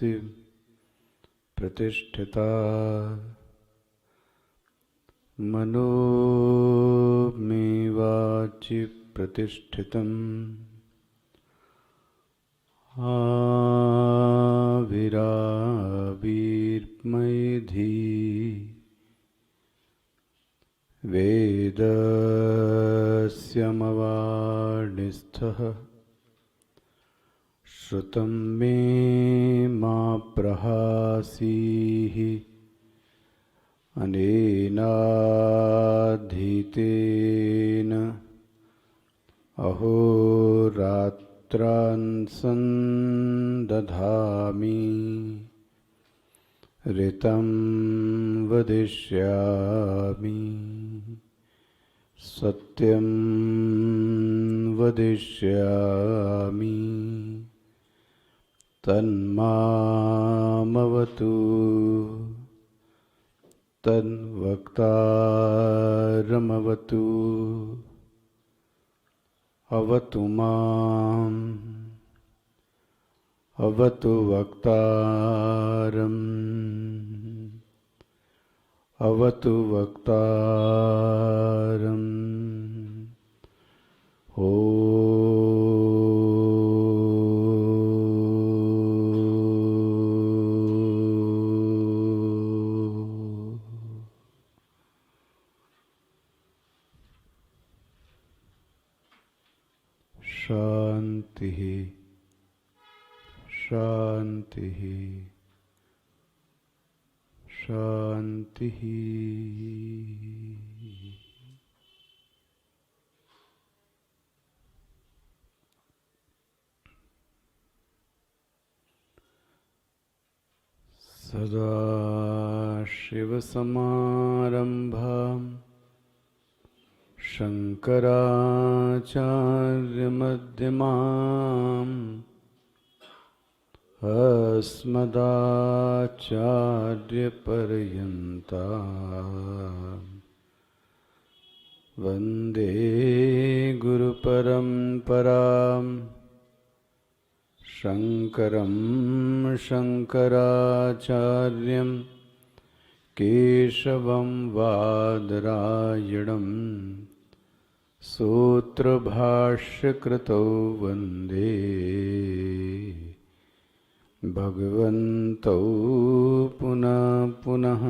मनसि प्रतिष्ठिता मनो मे वाचि प्रतिष्ठितम् आविराविर्मयधी वेदस्यमवाणिस्थः श्रुतं मे मा प्रहासीः अनेनाधीतेन अहोरात्रान् सन्दधामि ऋतं वदिष्यामि सत्यं वदिष्यामि तन्मामवतु तद्वक्तारमवतु अवतु माम् अवतु वक्तारम् अवतु वक्तारम् शांति शांति शांति। सदाशिवसमारम्भाम् शङ्कराचार्यमध्यमाम् अस्मदाचार्यपर्यन्ताम् वन्दे गुरुपरम्पराम् शङ्करं शङ्कराचार्यं केशवं वादरायणं सूत्रभाष्यकृतौ वन्दे भगवन्तौ पुनः पुनः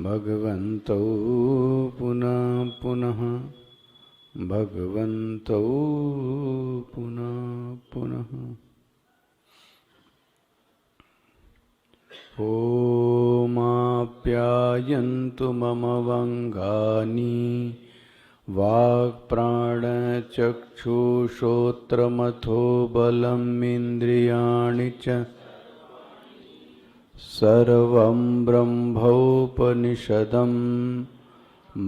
भगवन्तौ पुनः पुनः भगवन्तौ पुनः पुनः। ओमाप्यायन्तु मम वङ्गानि वाक्प्राणचक्षुश्रोत्रमथो बलम् इन्द्रियाणि च सर्वं ब्रह्मोपनिषदं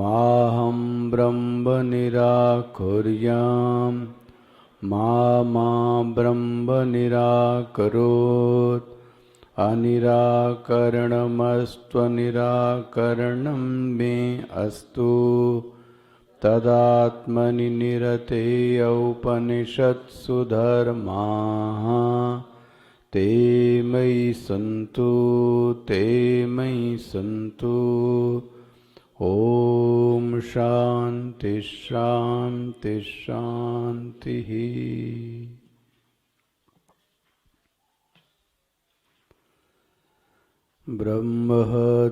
माहं ब्रह्म निराकुर्याम् मा ब्रह्म निराकरोत् अनिराकरणमस्त्वनिराकरणं मे अस्तु तदात्मनि निरते उपनिषत्सु धर्माः ते मयि सन्तु ते मयि सन्तु। ओम शांति शांति शांति। ब्रह्म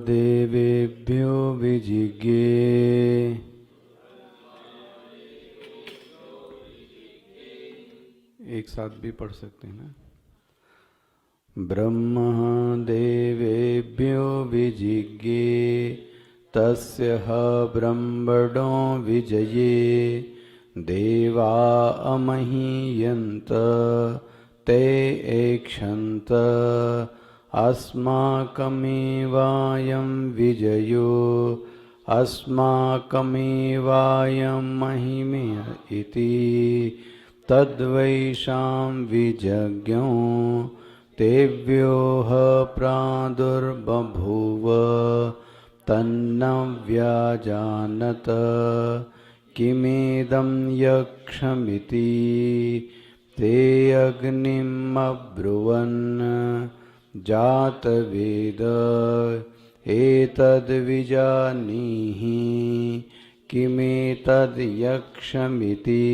देवेभ्यो विजिज्ञे एक साथ भी पढ़ सकते हैं ना। ब्रह्म देवेभ्यो विजिज्ञे तस्य ब्रह्मणो विजये देवा अमहीयन्त ते ऐक्षन्त अस्माकमेवायं विजयो अस्माकमेवायं महिमे इति तद्वैषां विजज्ञो तेभ्योः प्रादुर्बभूव तन्न व्याजानत किमेदं यक्षमिति ते अग्निम् अब्रुवन् जातवेद एतद्विजानीहि किमेतद् यक्षमिति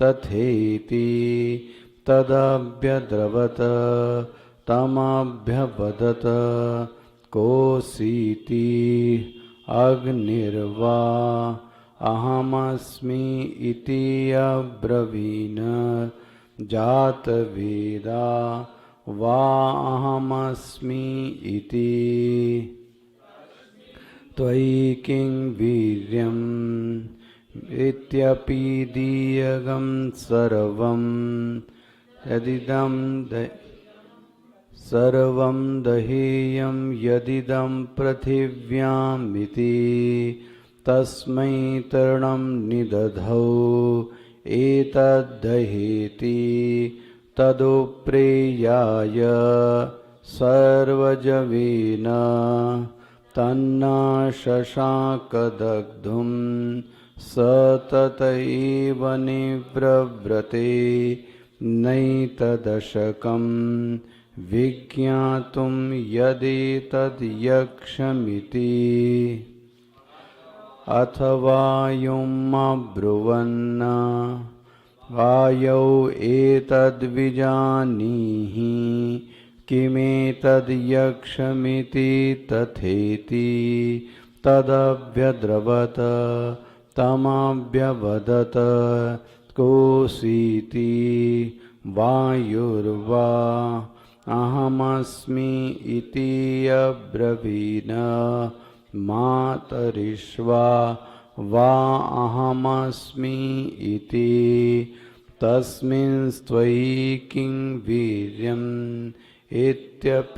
तथेति तदभ्यद्रवत तमभ्यवदत कोऽसीति अग्निर्वा अहमस्मि इति अब्रवीन् जातवेदा वा अहमस्मि इति त्वयि किं वीर्यम् इत्यपीदीयगं सर्वं सर्वं दहेयं यदिदं पृथिव्यामिति तस्मै तृणं निदधौ एतद्धहेति तदुप्रेयाय सर्वजवेन तन्ना शशाकदग्धुं स तत एव निव्रव्रते नैतदशकं विज्ञातुं यदेतद्यक्षमिति अथवा युमब्रुवन् वायौ एतद्विजानीहि किमेतद्यक्षमिति तथेति तदभ्यद्रवत तमभ्यवदत कोऽसीति वायुर्वा अहमस्मि इति अब्रवीन् मातरिश्वा वा अहमस्मि इति तस्मिंस्त्वयि किं वीर्यम् इत्यपीदीयगं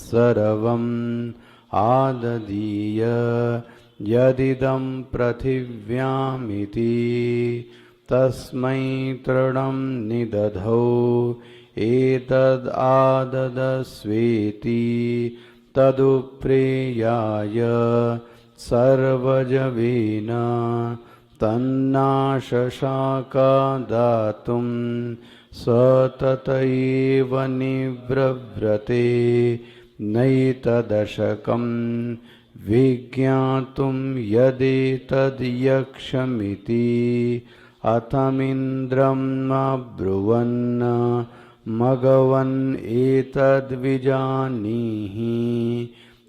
सर्वम् आददीय यदिदं पृथिव्यामिति तस्मै तृणं निदधौ एतदाददस्वेति तदुप्रेयाय सर्वजवेन तन्ना शशाका दातुं स तत एव निव्रव्रते नैतदशकं विज्ञातुं यदेतद्यक्षमिति अथमिन्द्रम् अब्रुवन् मघवन् एतद्विजानीहि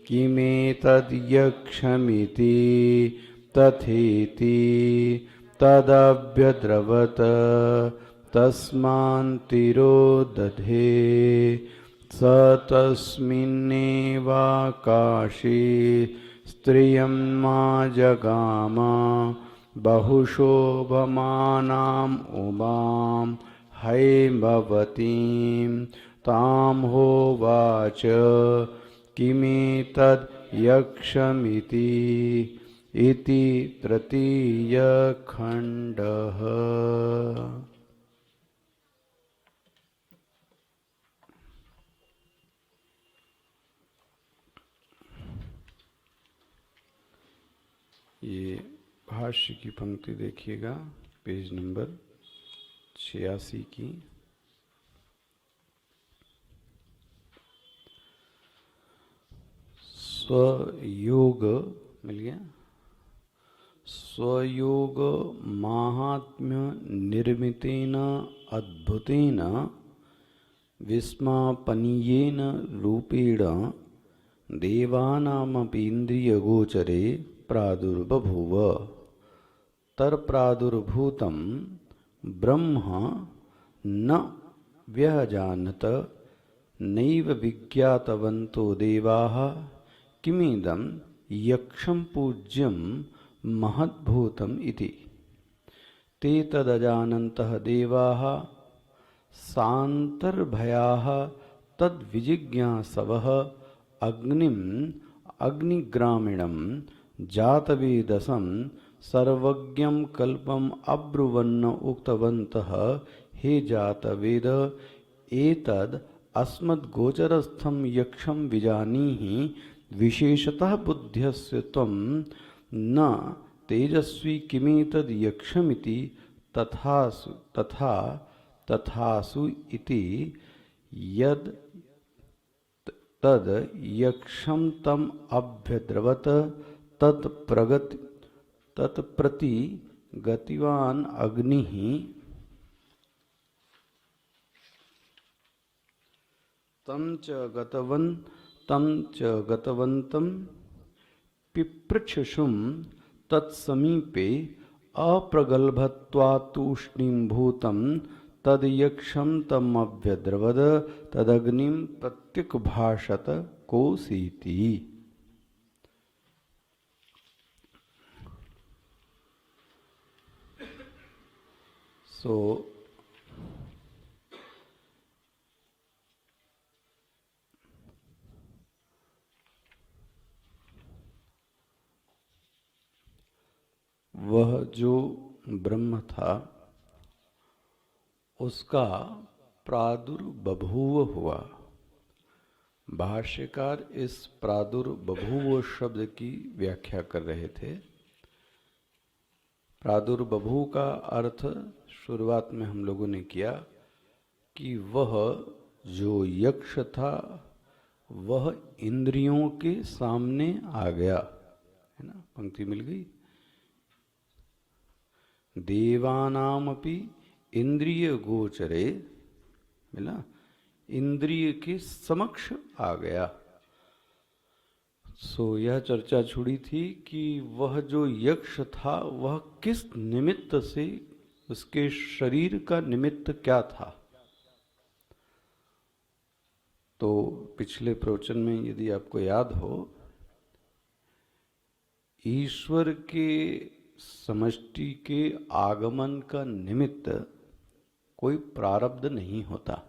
किमेतद्यक्षमिति तथेति तदभ्यद्रवत तस्मान्तिरोदधे स तस्मिन्नेवाकाशे स्त्रियं मा जगाम बहुशोभमानाम् उमां हैमवतीं तां होवाच किमेतद् यक्षमिति इति तृतीयखण्डः। ये भाष्य की पंक्ति देखिएगा, पेज नंबर 86 की। स्वयोग मिल गया। स्वयोग माहात्म्य निर्मितेन अद्भुतेन विस्मापनीयेन रूपेण देवानामपीन्द्रियगोचरे प्रादुर्बभूव। तत्प्रादुर्भूतं ब्रह्म न व्यजानत नैव विज्ञातवन्तो देवाः किमिदं यक्षं पूज्यं महद्भूतम् इति। ते तदजानन्तः देवाः सान्तर्भयाः तद्विजिज्ञासवः अग्निम् अग्निग्रामिणं जातवेदसं सर्वज्ञं कल्पम् अब्रुवन्न उक्तवन्तः हे जातवेद एतद् अस्मद्गोचरस्थं यक्षं विजानीहि विशेषतः बुद्ध्यस्य त्वं न तेजस्वी किमेतद् यक्षमिति तथासु इति यद तद यक्षम तम अभ्यद्रवत तत्प्रति गतिवान अग्नि तम च गतवंतम पिपृक्षुषुम तत्समीपे अप्रगल्भत्वातूष्णीभूतं तद्यक्षं तमभ्यद्रवद तदग्निं प्रत्युग्भाषत कोसीति। सो वह जो ब्रह्म था उसका प्रादुर्बभूव हुआ। भाष्यकार इस प्रादुर्बभूव शब्द की व्याख्या कर रहे थे। प्रादुर्बभूव का अर्थ शुरुआत में हम लोगों ने किया कि वह जो यक्ष था वह इंद्रियों के सामने आ गया, है ना, पंक्ति मिल गई। देवानामपि इंद्रिय गोचरे, मिला, इंद्रिय के समक्ष आ गया। सो यह चर्चा छुड़ी थी कि वह जो यक्ष था वह किस निमित्त से, उसके शरीर का निमित्त क्या था। तो पिछले प्रवचन में यदि आपको याद हो, ईश्वर के समष्टि के आगमन का निमित्त कोई प्रारब्ध नहीं होता।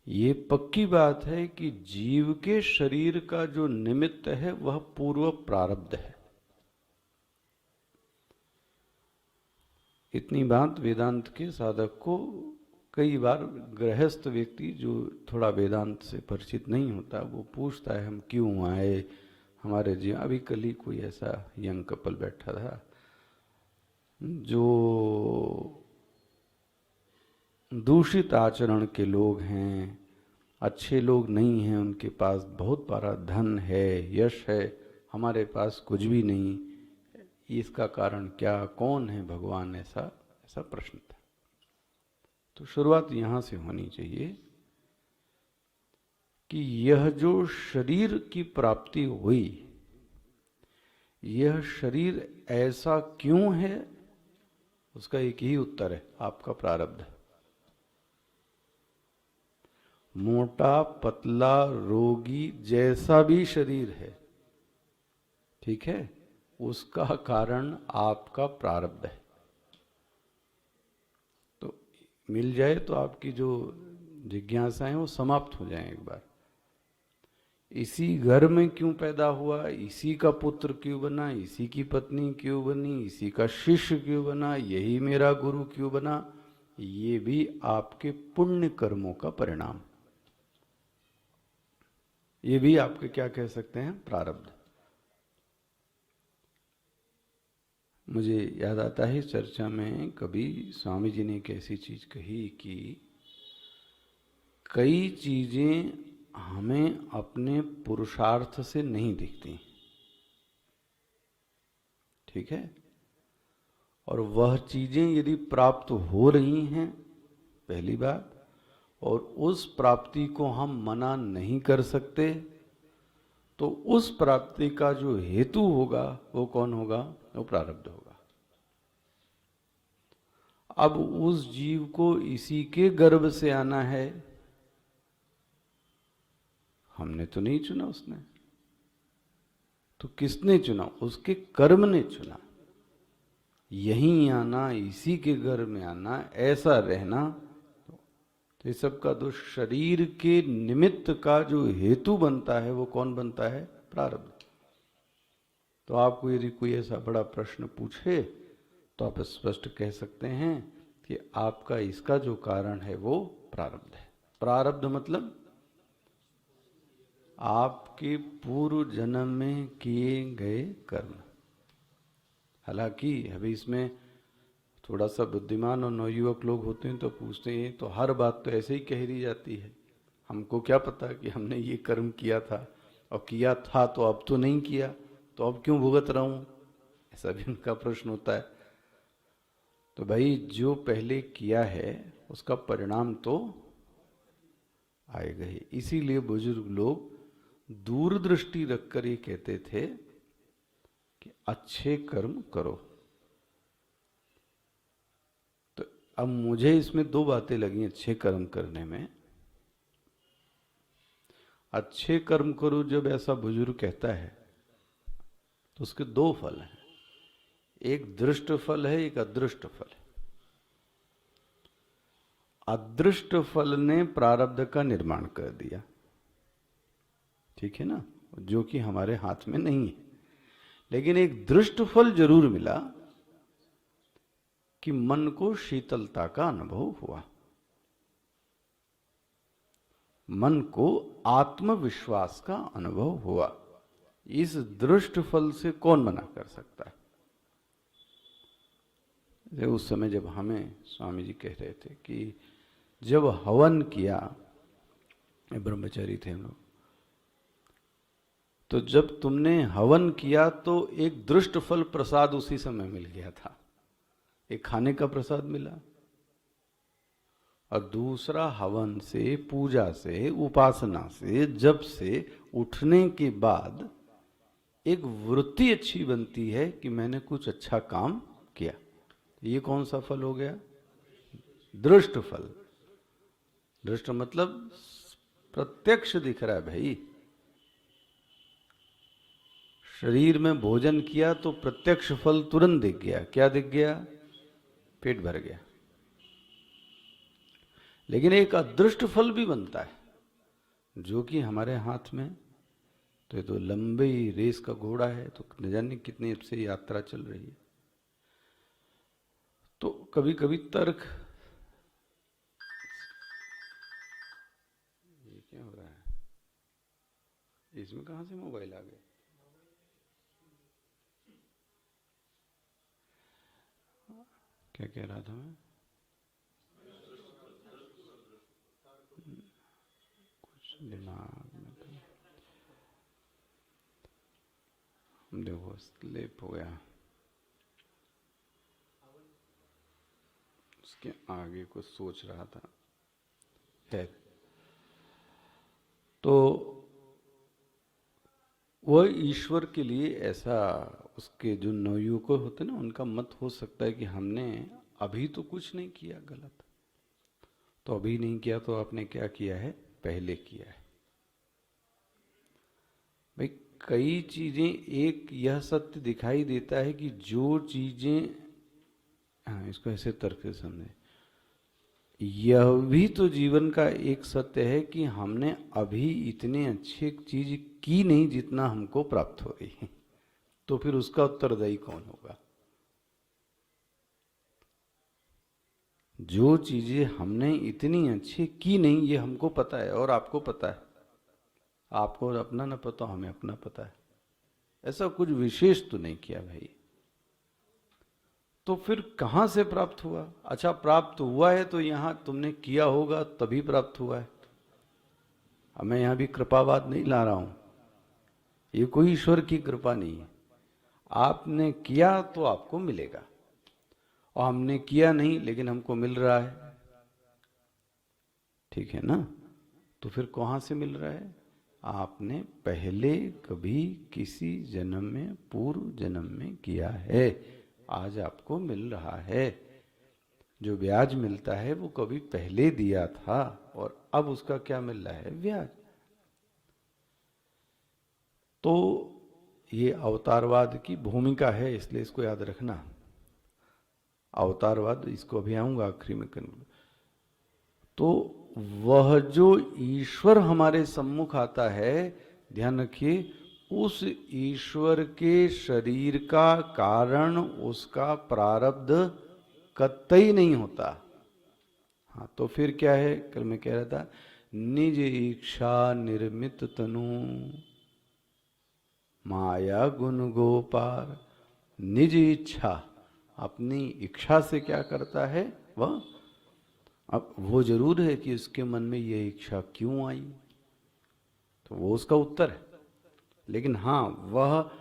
ये पक्की बात है कि जीव के शरीर का जो निमित्त है वह पूर्व प्रारब्ध है। इतनी बात वेदांत के साधक को कई बार गृहस्थ व्यक्ति जो थोड़ा वेदांत से परिचित नहीं होता वो पूछता है, हम क्यों आए, हमारे जीवन। अभी कल ही कोई ऐसा यंग कपल बैठा था जो दूषित आचरण के लोग हैं, अच्छे लोग नहीं हैं, उनके पास बहुत बड़ा धन है, यश है, हमारे पास कुछ भी नहीं, इसका कारण क्या, कौन है भगवान, ऐसा प्रश्न था। तो शुरुआत यहाँ से होनी चाहिए कि यह जो शरीर की प्राप्ति हुई, यह शरीर ऐसा क्यों है, उसका एक ही उत्तर है, आपका प्रारब्ध। मोटा पतला रोगी जैसा भी शरीर है, ठीक है, उसका कारण आपका प्रारब्ध है। तो मिल जाए तो आपकी जो जिज्ञासाएं वो समाप्त हो जाएं एक बार। इसी घर में क्यों पैदा हुआ, इसी का पुत्र क्यों बना, इसी की पत्नी क्यों बनी, इसी का शिष्य क्यों बना, यही मेरा गुरु क्यों बना, ये भी आपके पुण्य कर्मों का परिणाम, ये भी आपके क्या कह सकते हैं, प्रारब्ध। मुझे याद आता है चर्चा में कभी स्वामी जी ने एक ऐसी चीज कही कि कई चीजें हमें अपने पुरुषार्थ से नहीं दिखती, ठीक है, और वह चीजें यदि प्राप्त हो रही हैं, पहली बात, और उस प्राप्ति को हम मना नहीं कर सकते, तो उस प्राप्ति का जो हेतु होगा वो कौन होगा, वो प्रारब्ध होगा। अब उस जीव को इसी के गर्भ से आना है, हमने तो नहीं चुना, उसने तो किसने चुना, उसके कर्म ने चुना। यहीं आना, इसी के घर में आना, ऐसा रहना, तो ये सब का तो शरीर के निमित्त का जो हेतु बनता है वो कौन बनता है, प्रारब्ध। तो आपको यदि कोई ऐसा बड़ा प्रश्न पूछे तो आप स्पष्ट कह सकते हैं कि आपका इसका जो कारण है वो प्रारब्ध है। प्रारब्ध मतलब आपके पूर्व जन्म में किए गए कर्म, हालांकि अभी इसमें थोड़ा सा बुद्धिमान और नवयुवक लोग होते हैं तो पूछते हैं तो हर बात तो ऐसे ही कह दी जाती है, हमको क्या पता कि हमने ये कर्म किया था, और किया था तो अब तो नहीं किया, तो अब क्यों भुगत रहा हूं, ऐसा भी उनका प्रश्न होता है। तो भाई जो पहले किया है उसका परिणाम तो आएगा ही। इसीलिए बुजुर्ग लोग दूरदृष्टि रखकर ये कहते थे कि अच्छे कर्म करो। तो अब मुझे इसमें दो बातें लगी अच्छे कर्म करने में। अच्छे कर्म करो जब ऐसा बुजुर्ग कहता है तो उसके दो फल हैं, एक दृष्ट फल है, एक अदृष्ट फल है। अदृष्ट फल ने प्रारब्ध का निर्माण कर दिया, ठीक है ना, जो कि हमारे हाथ में नहीं है। लेकिन एक दृष्ट फल जरूर मिला कि मन को शीतलता का अनुभव हुआ, मन को आत्मविश्वास का अनुभव हुआ। इस दृष्ट फल से कौन मना कर सकता है। उस समय जब हमें स्वामी जी कह रहे थे कि जब हवन किया, ब्रह्मचारी थे हम लोग, तो जब तुमने हवन किया तो एक दृष्ट फल प्रसाद उसी समय मिल गया था, एक खाने का प्रसाद मिला, और दूसरा हवन से, पूजा से, उपासना से, जब से उठने के बाद एक वृत्ति अच्छी बनती है कि मैंने कुछ अच्छा काम किया। ये कौन सा फल हो गया, दृष्ट फल। दृष्ट मतलब प्रत्यक्ष दिख रहा है भाई। शरीर में भोजन किया तो प्रत्यक्ष फल तुरंत दिख गया। क्या दिख गया, पेट भर गया। लेकिन एक अदृष्ट फल भी बनता है जो कि हमारे हाथ में, तो ये तो लंबी रेस का घोड़ा है, तो न जाने कितनी अब से यात्रा चल रही है। तो कभी कभी तर्क, ये क्या हो रहा है, इसमें कहां से मोबाइल आ गए। क्या कह रहा था मैं, कुछ दिमाग में था, देखो स्लिप हो गया। उसके आगे कुछ सोच रहा था। है तो वह ईश्वर के लिए ऐसा, उसके जो नवयुवक होते ना, उनका मत हो सकता है कि हमने अभी तो कुछ नहीं किया गलत, तो अभी नहीं किया तो आपने क्या किया है, पहले किया है। भाई कई चीजें, एक यह सत्य दिखाई देता है कि जो चीजें, हाँ इसको ऐसे तर्क से समझे, यह भी तो जीवन का एक सत्य है कि हमने अभी इतने अच्छे चीज की नहीं जितना हमको प्राप्त हो रही है, तो फिर उसका उत्तरदायी कौन होगा। जो चीजें हमने इतनी अच्छी की नहीं, ये हमको पता है और आपको पता है, आपको अपना ना पता, हमें अपना पता है, ऐसा कुछ विशेष तो नहीं किया भाई, तो फिर कहां से प्राप्त हुआ। अच्छा प्राप्त हुआ है तो यहां तुमने किया होगा तभी प्राप्त हुआ है। अब मैं यहां भी कृपावाद नहीं ला रहा हूं, ये कोई ईश्वर की कृपा नहीं है। आपने किया तो आपको मिलेगा, और हमने किया नहीं लेकिन हमको मिल रहा है, ठीक है ना। तो फिर कहां से मिल रहा है, आपने पहले कभी किसी जन्म में, पूर्व जन्म में किया है, आज आपको मिल रहा है। जो ब्याज मिलता है वो कभी पहले दिया था और अब उसका क्या मिल रहा है, ब्याज। तो ये अवतारवाद की भूमिका है, इसलिए इसको याद रखना। अवतारवाद, इसको अभी आऊंगा आखिरी में करने। तो वह जो ईश्वर हमारे सम्मुख आता है, ध्यान रखिए, उस ईश्वर के शरीर का कारण उसका प्रारब्ध कतई नहीं होता। हाँ तो फिर क्या है, कल मैं कह रहा था, निज इच्छा निर्मित तनु माया गुण गोपार निज इच्छा, अपनी इच्छा से क्या करता है वह। अब वो जरूर है कि उसके मन में यह इच्छा क्यों आई, तो वो उसका उत्तर है। लेकिन हाँ, वह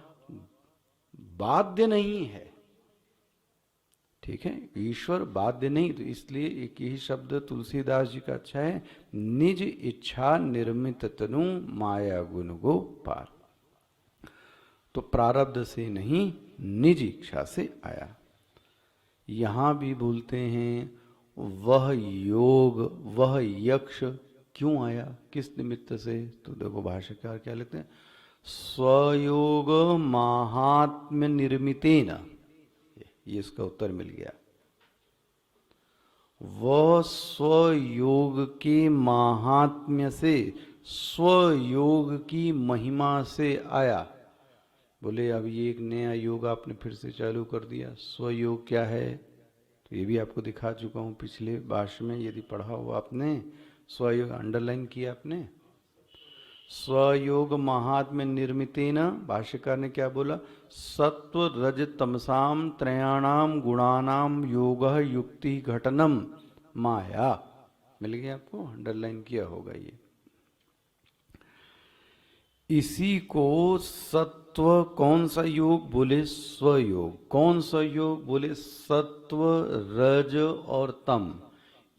बाध्य नहीं है, ठीक है, ईश्वर बाध्य नहीं। तो इसलिए एक यही शब्द तुलसीदास जी का अच्छा है, निज इच्छा निर्मित तनु माया गुण गो पार। तो प्रारब्ध से नहीं, निज इच्छा से आया। यहां भी बोलते हैं वह योग, वह यक्ष क्यों आया, किस निमित्त से। तो देखो भाष्यकार क्या लिखते हैं, स्वयोग महात्म्य निर्मितेन, ये इसका उत्तर मिल गया। वह स्वयोग के महात्म्य से, स्वयोग की महिमा से आया। बोले अब ये एक नया योग आपने फिर से चालू कर दिया, स्वयोग क्या है, तो ये भी आपको दिखा चुका हूं पिछले भाष्य में, यदि पढ़ा हुआ आपने, स्वयोग अंडरलाइन किया आपने। स्वयोग महात्म्य निर्मितेन, भाष्यकार ने क्या बोला, सत्व रज तमसाम त्रयाणाम गुणानाम योग युक्ति घटनम माया। मिल गया आपको, अंडरलाइन किया होगा ये। इसी को सत्व, कौन सा योग, बोले स्वयोग। कौन सा योग, बोले सत्व रज और तम।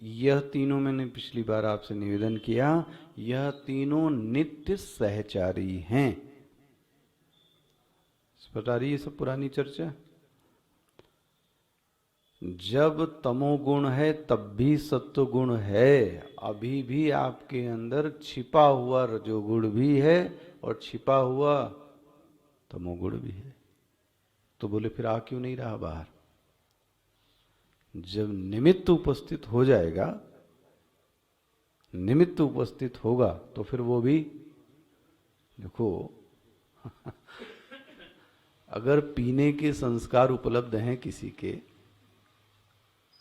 यह तीनों मैंने पिछली बार आपसे निवेदन किया, यह तीनों नित्य सहचारी हैं। बता रही है सब पुरानी चर्चा। जब तमोगुण है तब भी सत्व गुण है, अभी भी आपके अंदर छिपा हुआ रजोगुण भी है और छिपा हुआ तमोगुण भी है। तो बोले फिर आ क्यों नहीं रहा बाहर। जब निमित्त उपस्थित हो जाएगा, निमित्त उपस्थित होगा, तो फिर वो भी देखो अगर पीने के संस्कार उपलब्ध हैं किसी के,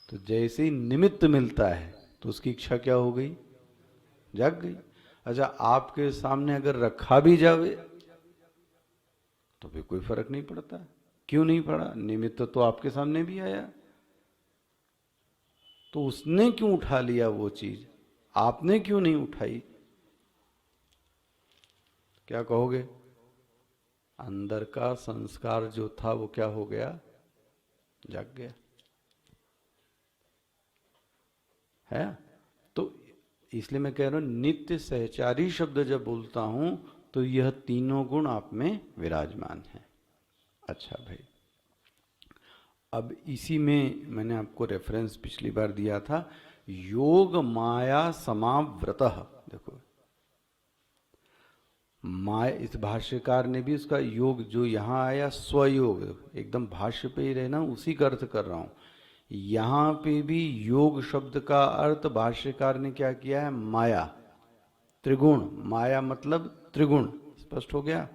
तो जैसे ही निमित्त मिलता है तो उसकी इच्छा क्या हो गई, जाग गई। अच्छा, आपके सामने अगर रखा भी जावे तो भी कोई फर्क नहीं पड़ता। क्यों नहीं पड़ा, निमित्त तो आपके सामने भी आया, तो उसने क्यों उठा लिया वो चीज, आपने क्यों नहीं उठाई। क्या कहोगे, अंदर का संस्कार जो था वो क्या हो गया, जाग गया है। तो इसलिए मैं कह रहा हूं, नित्य सहचारी शब्द जब बोलता हूं तो यह तीनों गुण आप में विराजमान है। अच्छा भाई, अब इसी में मैंने आपको रेफरेंस पिछली बार दिया था, योग माया समाव्रतः। देखो माया, इस भाष्यकार ने भी उसका योग जो यहां आया स्वयोग, एकदम भाष्य पे ही रहना, उसी का अर्थ कर रहा हूं। यहां पे भी योग शब्द का अर्थ भाष्यकार ने क्या किया है, माया, त्रिगुण। माया मतलब त्रिगुण, स्पष्ट हो गया।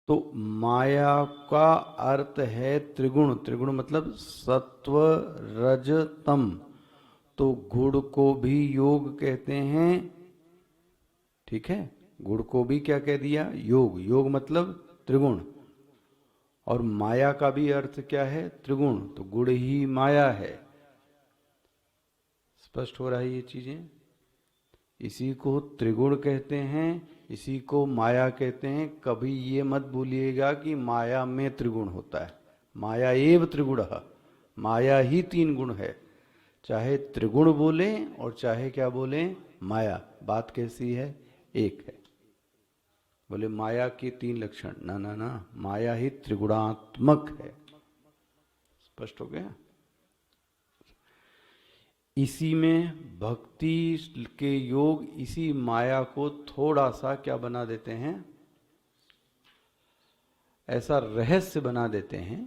तो माया का अर्थ है त्रिगुण। त्रिगुण मतलब सत्व रज तम। तो गुण को भी योग कहते हैं, ठीक है, गुण को भी क्या कह दिया, योग। योग मतलब त्रिगुण। और माया का भी अर्थ क्या है, त्रिगुण। तो गुण ही माया है। स्पष्ट हो रहा है ये चीजें। इसी को त्रिगुण कहते हैं, इसी को माया कहते हैं। कभी ये मत भूलिएगा कि माया में त्रिगुण होता है। माया एव त्रिगुण, माया ही तीन गुण है। चाहे त्रिगुण बोले और चाहे क्या बोले, माया, बात कैसी है, एक है। बोले माया के तीन लक्षण, ना ना ना, माया ही त्रिगुणात्मक है। स्पष्ट हो गया। इसी में भक्ति के योग इसी माया को थोड़ा सा क्या बना देते हैं, ऐसा रहस्य बना देते हैं।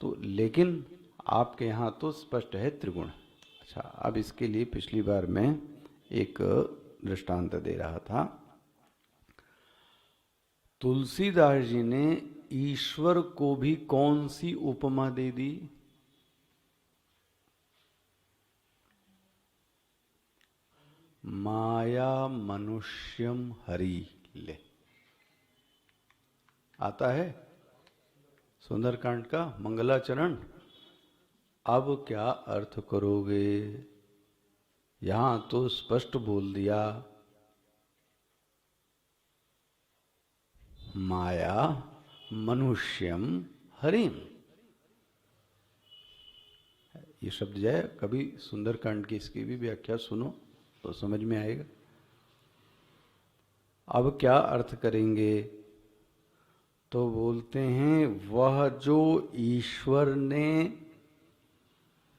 तो लेकिन आपके यहां तो स्पष्ट है त्रिगुण। अच्छा, अब इसके लिए पिछली बार मैं एक दृष्टांत दे रहा था। तुलसीदास जी ने ईश्वर को भी कौन सी उपमा दे दी, माया मनुष्यम हरि ले। आता है, सुंदरकांड का मंगलाचरण। अब क्या अर्थ करोगे? यहां तो स्पष्ट बोल दिया, माया मनुष्यम हरिम। ये शब्द जो है, कभी सुंदरकांड की इसकी भी व्याख्या सुनो तो समझ में आएगा। अब क्या अर्थ करेंगे? तो बोलते हैं, वह जो ईश्वर ने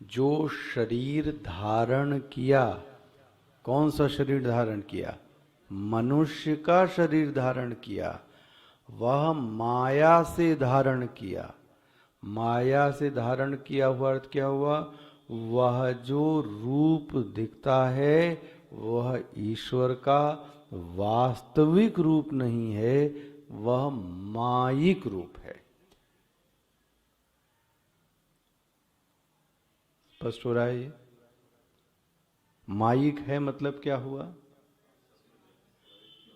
जो शरीर धारण किया, कौन सा शरीर धारण किया? मनुष्य का शरीर धारण किया। वह माया से धारण किया। माया से धारण किया हुआ अर्थ क्या हुआ? वह जो रूप दिखता है वह ईश्वर का वास्तविक रूप नहीं है, वह मायिक रूप है। स्पष्ट हो रहा है? ये मायिक है मतलब क्या हुआ?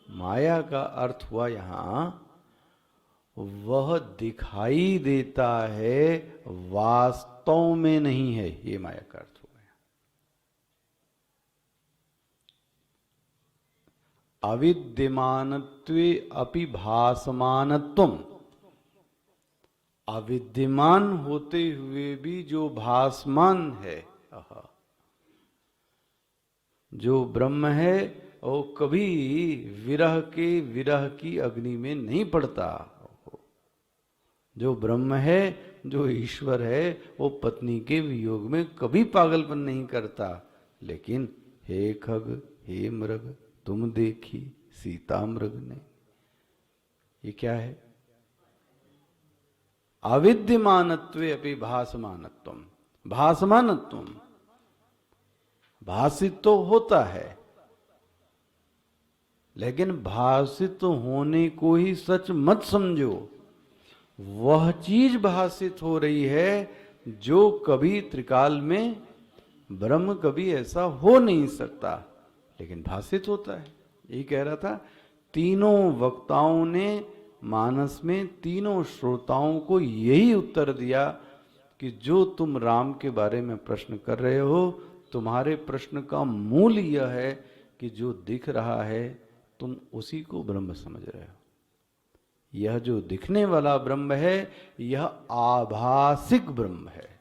माया का अर्थ हुआ यहां वह दिखाई देता है, वास्तव में नहीं है। ये माया का अर्थ हो गया। अविद्यमानत्वे अपि भासमानत्वम। अविद्यमान होते हुए भी जो भासमान है, जो ब्रह्म है, वो कभी विरह की अग्नि में नहीं पड़ता। जो ब्रह्म है, जो ईश्वर है, वो पत्नी के वियोग में कभी पागलपन नहीं करता। लेकिन हे खग, हे मृग, तुम देखी सीता मृग ने। ये क्या है? अविद्यमानत्वे अपि भासमानत्वम। भासमानत्वम, भासित तो होता है, लेकिन भासित होने को ही सच मत समझो। वह चीज भासित हो रही है जो कभी त्रिकाल में ब्रह्म कभी ऐसा हो नहीं सकता, लेकिन भासित होता है। यही कह रहा था। तीनों वक्ताओं ने मानस में, तीनों श्रोताओं को यही उत्तर दिया कि जो तुम राम के बारे में प्रश्न कर रहे हो, तुम्हारे प्रश्न का मूल यह है कि जो दिख रहा है तुम उसी को ब्रह्म समझ रहे हो। यह जो दिखने वाला ब्रह्म है, यह आभासिक ब्रह्म है।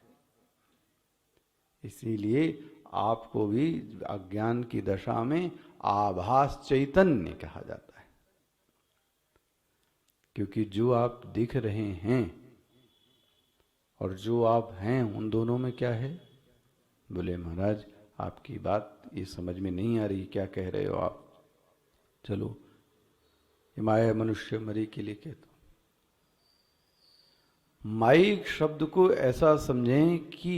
इसीलिए आपको भी अज्ञान की दशा में आभास चैतन्य कहा जाता है। क्योंकि जो आप दिख रहे हैं और जो आप हैं, उन दोनों में क्या है? बोले महाराज आपकी बात ये समझ में नहीं आ रही, क्या कह रहे हो आप? चलो, ये माया मनुष्य मरी के लिए कहता हूं। माइक शब्द को ऐसा समझें कि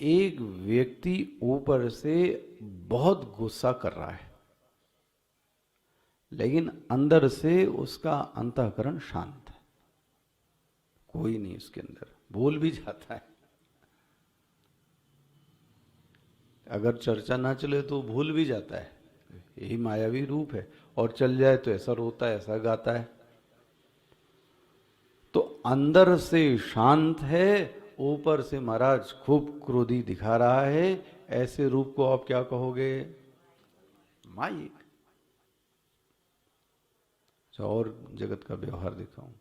एक व्यक्ति ऊपर से बहुत गुस्सा कर रहा है, लेकिन अंदर से उसका अंतःकरण शांत है, कोई नहीं उसके अंदर, बोल भी जाता है। अगर चर्चा ना चले तो भूल भी जाता है। यही मायावी रूप है। और चल जाए तो ऐसा रोता है, ऐसा गाता है। तो अंदर से शांत है, ऊपर से महाराज खूब क्रोधी दिखा रहा है। ऐसे रूप को आप क्या कहोगे? माइक। और जगत का व्यवहार दिखाऊं,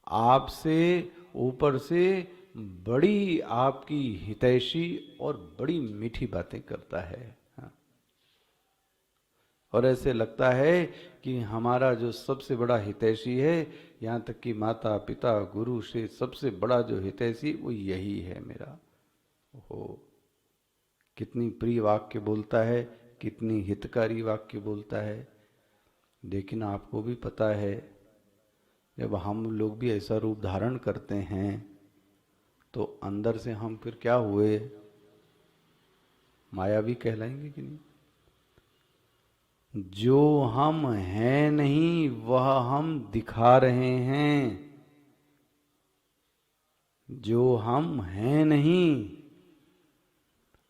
आपसे ऊपर से बड़ी आपकी हितैषी और बड़ी मीठी बातें करता है। और ऐसे लगता है कि हमारा जो सबसे बड़ा हितैषी है, यहाँ तक कि माता पिता गुरु से सबसे बड़ा जो हितैषी वो यही है मेरा। हो, कितनी प्रिय वाक्य बोलता है, कितनी हितकारी वाक्य बोलता है। लेकिन आपको भी पता है, जब हम लोग भी ऐसा रूप धारण करते हैं तो अंदर से हम फिर क्या हुए? मायावी कहलाएंगे कि नहीं? जो हम हैं नहीं वह हम दिखा रहे हैं। जो हम हैं नहीं,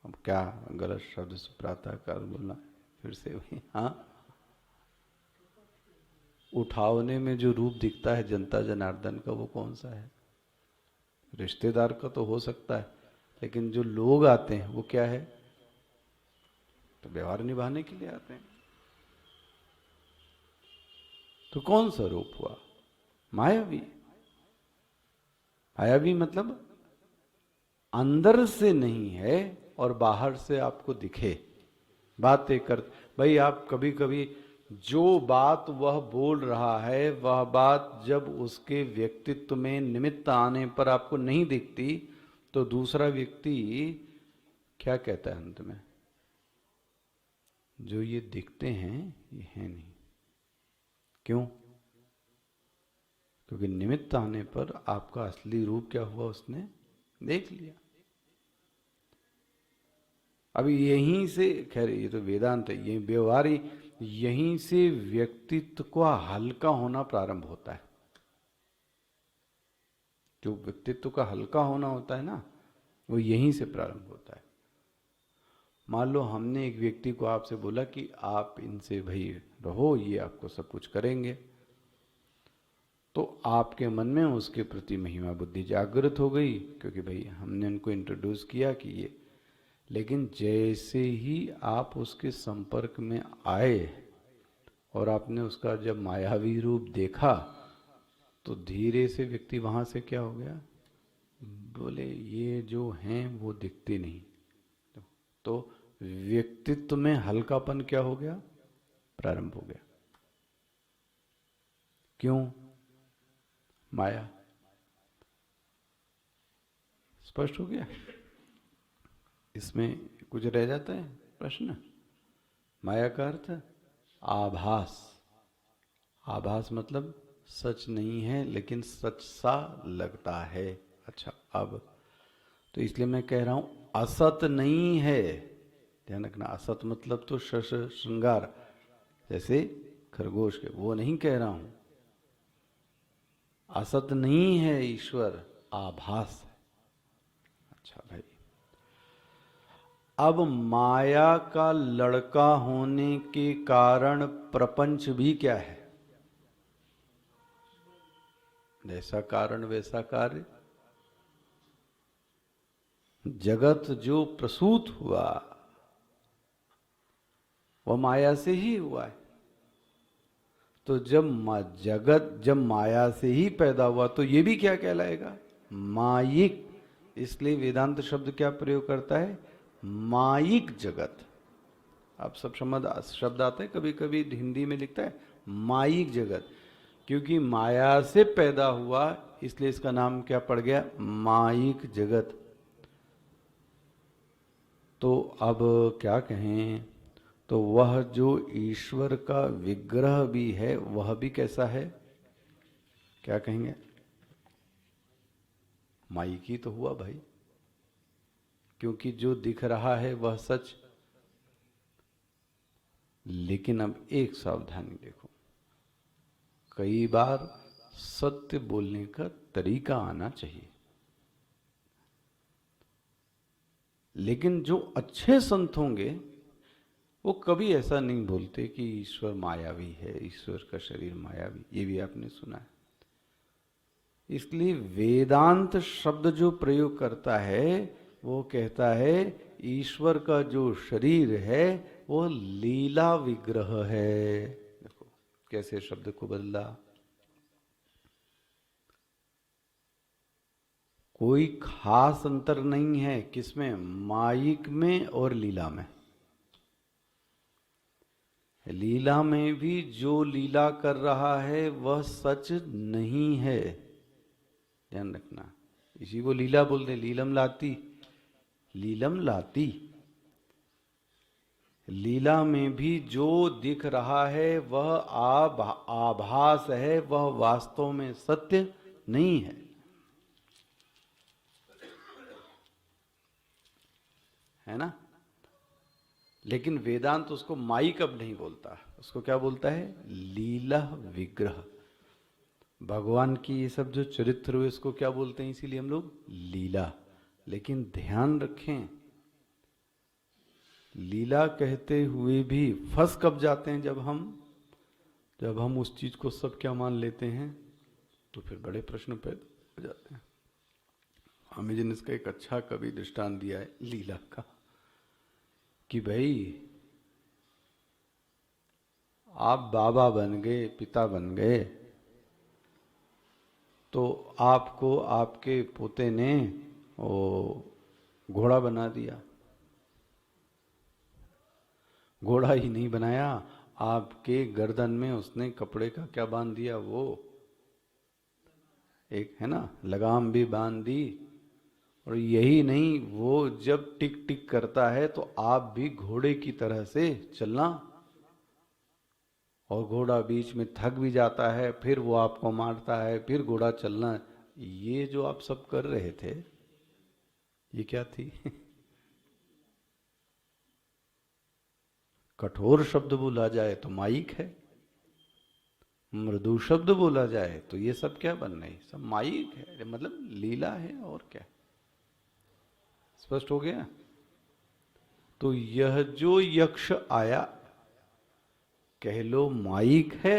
अब क्या गलत शब्द से प्रातःकाल बोलना फिर से वही। हाँ, उठावने में जो रूप दिखता है जनता जनार्दन का, वो कौन सा है? रिश्तेदार का तो हो सकता है, लेकिन जो लोग आते हैं वो क्या है, तो व्यवहार निभाने के लिए आते हैं। तो कौन सा रूप हुआ? मायावी। मायावी मतलब अंदर से नहीं है और बाहर से आपको दिखे, बातें कर। भाई आप कभी कभी जो बात वह बोल रहा है वह बात जब उसके व्यक्तित्व में निमित्त आने पर आपको नहीं दिखती, तो दूसरा व्यक्ति क्या कहता है अंत में, जो ये दिखते हैं ये है नहीं। क्यों? क्योंकि निमित्त आने पर आपका असली रूप क्या हुआ उसने देख लिया। अभी यहीं से, खैर ये तो वेदांत है, ये व्यवहारी, यहीं से व्यक्तित्व का हल्का होना प्रारंभ होता है। जो व्यक्तित्व का हल्का होना होता है ना, वो यहीं से प्रारंभ होता है। मान लो हमने एक व्यक्ति को आपसे बोला कि आप इनसे भाई रहो, ये आपको सब कुछ करेंगे, तो आपके मन में उसके प्रति महिमा बुद्धि जागृत हो गई, क्योंकि भाई हमने उनको इंट्रोड्यूस किया कि ये। लेकिन जैसे ही आप उसके संपर्क में आए और आपने उसका जब मायावी रूप देखा, तो धीरे से व्यक्ति वहां से क्या हो गया, बोले ये जो हैं वो दिखते नहीं। तो व्यक्तित्व में हल्कापन क्या हो गया, प्रारंभ हो गया। क्यों? माया। स्पष्ट हो गया? इसमें कुछ रह जाता है प्रश्न? माया का अर्थ आभास। आभास मतलब सच नहीं है लेकिन सच सा लगता है। अच्छा, अब तो इसलिए मैं कह रहा हूं असत नहीं है, ध्यान रखना। असत मतलब तो शश श्रृंगार जैसे खरगोश के, वो नहीं कह रहा हूं। असत नहीं है ईश्वर, आभास है। अच्छा भाई, अब माया का लड़का होने के कारण प्रपंच भी क्या है? जैसा कारण वैसा कार्य। जगत जो प्रसूत हुआ वह माया से ही हुआ है। तो जब माया से ही पैदा हुआ तो ये भी क्या कहलाएगा? मायिक। इसलिए वेदांत शब्द क्या प्रयोग करता है? मायिक जगत। आप सब शब्द आते हैं, कभी कभी हिंदी में लिखता है मायिक जगत, क्योंकि माया से पैदा हुआ इसलिए इसका नाम क्या पड़ गया? मायिक जगत। तो अब क्या कहें, तो वह जो ईश्वर का विग्रह भी है वह भी कैसा है? क्या कहेंगे? मायिक ही तो हुआ भाई, क्योंकि जो दिख रहा है वह सच। लेकिन अब एक सावधानी देखो, कई बार सत्य बोलने का तरीका आना चाहिए। लेकिन जो अच्छे संत होंगे वो कभी ऐसा नहीं बोलते कि ईश्वर मायावी है, ईश्वर का शरीर मायावी। ये भी आपने सुना है। इसलिए वेदांत शब्द जो प्रयोग करता है वो कहता है ईश्वर का जो शरीर है वो लीला विग्रह है। देखो कैसे शब्द को बदला। कोई खास अंतर नहीं है किसमें? मायिक में और लीला में। लीला में भी जो लीला कर रहा है वह सच नहीं है, ध्यान रखना। इसी को लीला बोलते, लीलम लाती। लीलम लाती, लीला में भी जो दिख रहा है वह आभास है, वह वास्तव में सत्य नहीं है। है ना? लेकिन वेदांत उसको माइक अब नहीं बोलता, उसको क्या बोलता है? लीला विग्रह। भगवान की ये सब जो चरित्र हुए इसको क्या बोलते हैं? इसीलिए हम लोग लीला। लेकिन ध्यान रखें, लीला कहते हुए भी फंस कब जाते हैं? जब हम उस चीज को सब क्या मान लेते हैं, तो फिर बड़े प्रश्न पैदा हो जाते हैं। स्वामी जी ने इसका एक अच्छा कवि दृष्टांत दिया है लीला का, कि भाई आप बाबा बन गए, पिता बन गए, तो आपको आपके पोते ने वो घोड़ा बना दिया। घोड़ा ही नहीं बनाया, आपके गर्दन में उसने कपड़े का क्या बांध दिया, वो एक है ना, लगाम भी बांध दी। और यही नहीं, वो जब टिक टिक करता है तो आप भी घोड़े की तरह से चलना, और घोड़ा बीच में थक भी जाता है, फिर वो आपको मारता है, फिर घोड़ा चलना। ये जो आप सब कर रहे थे, ये क्या थी? कठोर शब्द बोला जाए तो माइक है, मृदु शब्द बोला जाए तो ये सब क्या बन रही, सब माइक है, मतलब लीला है, और क्या। स्पष्ट हो गया? तो यह जो यक्ष आया, कह लो माइक है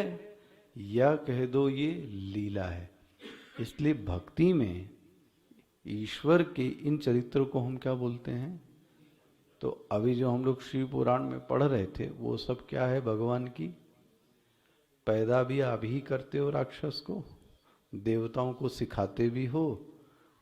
या कह दो ये लीला है। इसलिए भक्ति में ईश्वर के इन चरित्रों को हम क्या बोलते हैं? तो अभी जो हम लोग शिव पुराण में पढ़ रहे थे, वो सब क्या है? भगवान की। पैदा भी आप ही करते हो राक्षस को, देवताओं को सिखाते भी हो,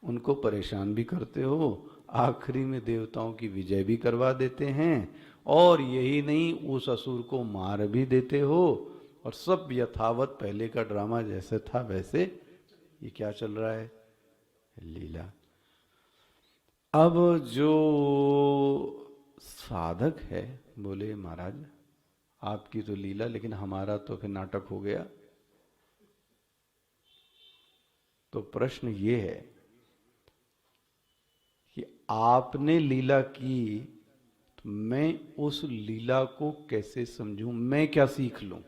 उनको परेशान भी करते हो, आखिरी में देवताओं की विजय भी करवा देते हैं, और यही नहीं, उस असुर को मार भी देते हो, और सब यथावत पहले का ड्रामा जैसे था वैसे। ये क्या चल रहा है? लीला। अब जो साधक है बोले महाराज आपकी तो लीला, लेकिन हमारा तो फिर नाटक हो गया। तो प्रश्न ये है कि आपने लीला की, तो मैं उस लीला को कैसे समझूं, मैं क्या सीख लूं?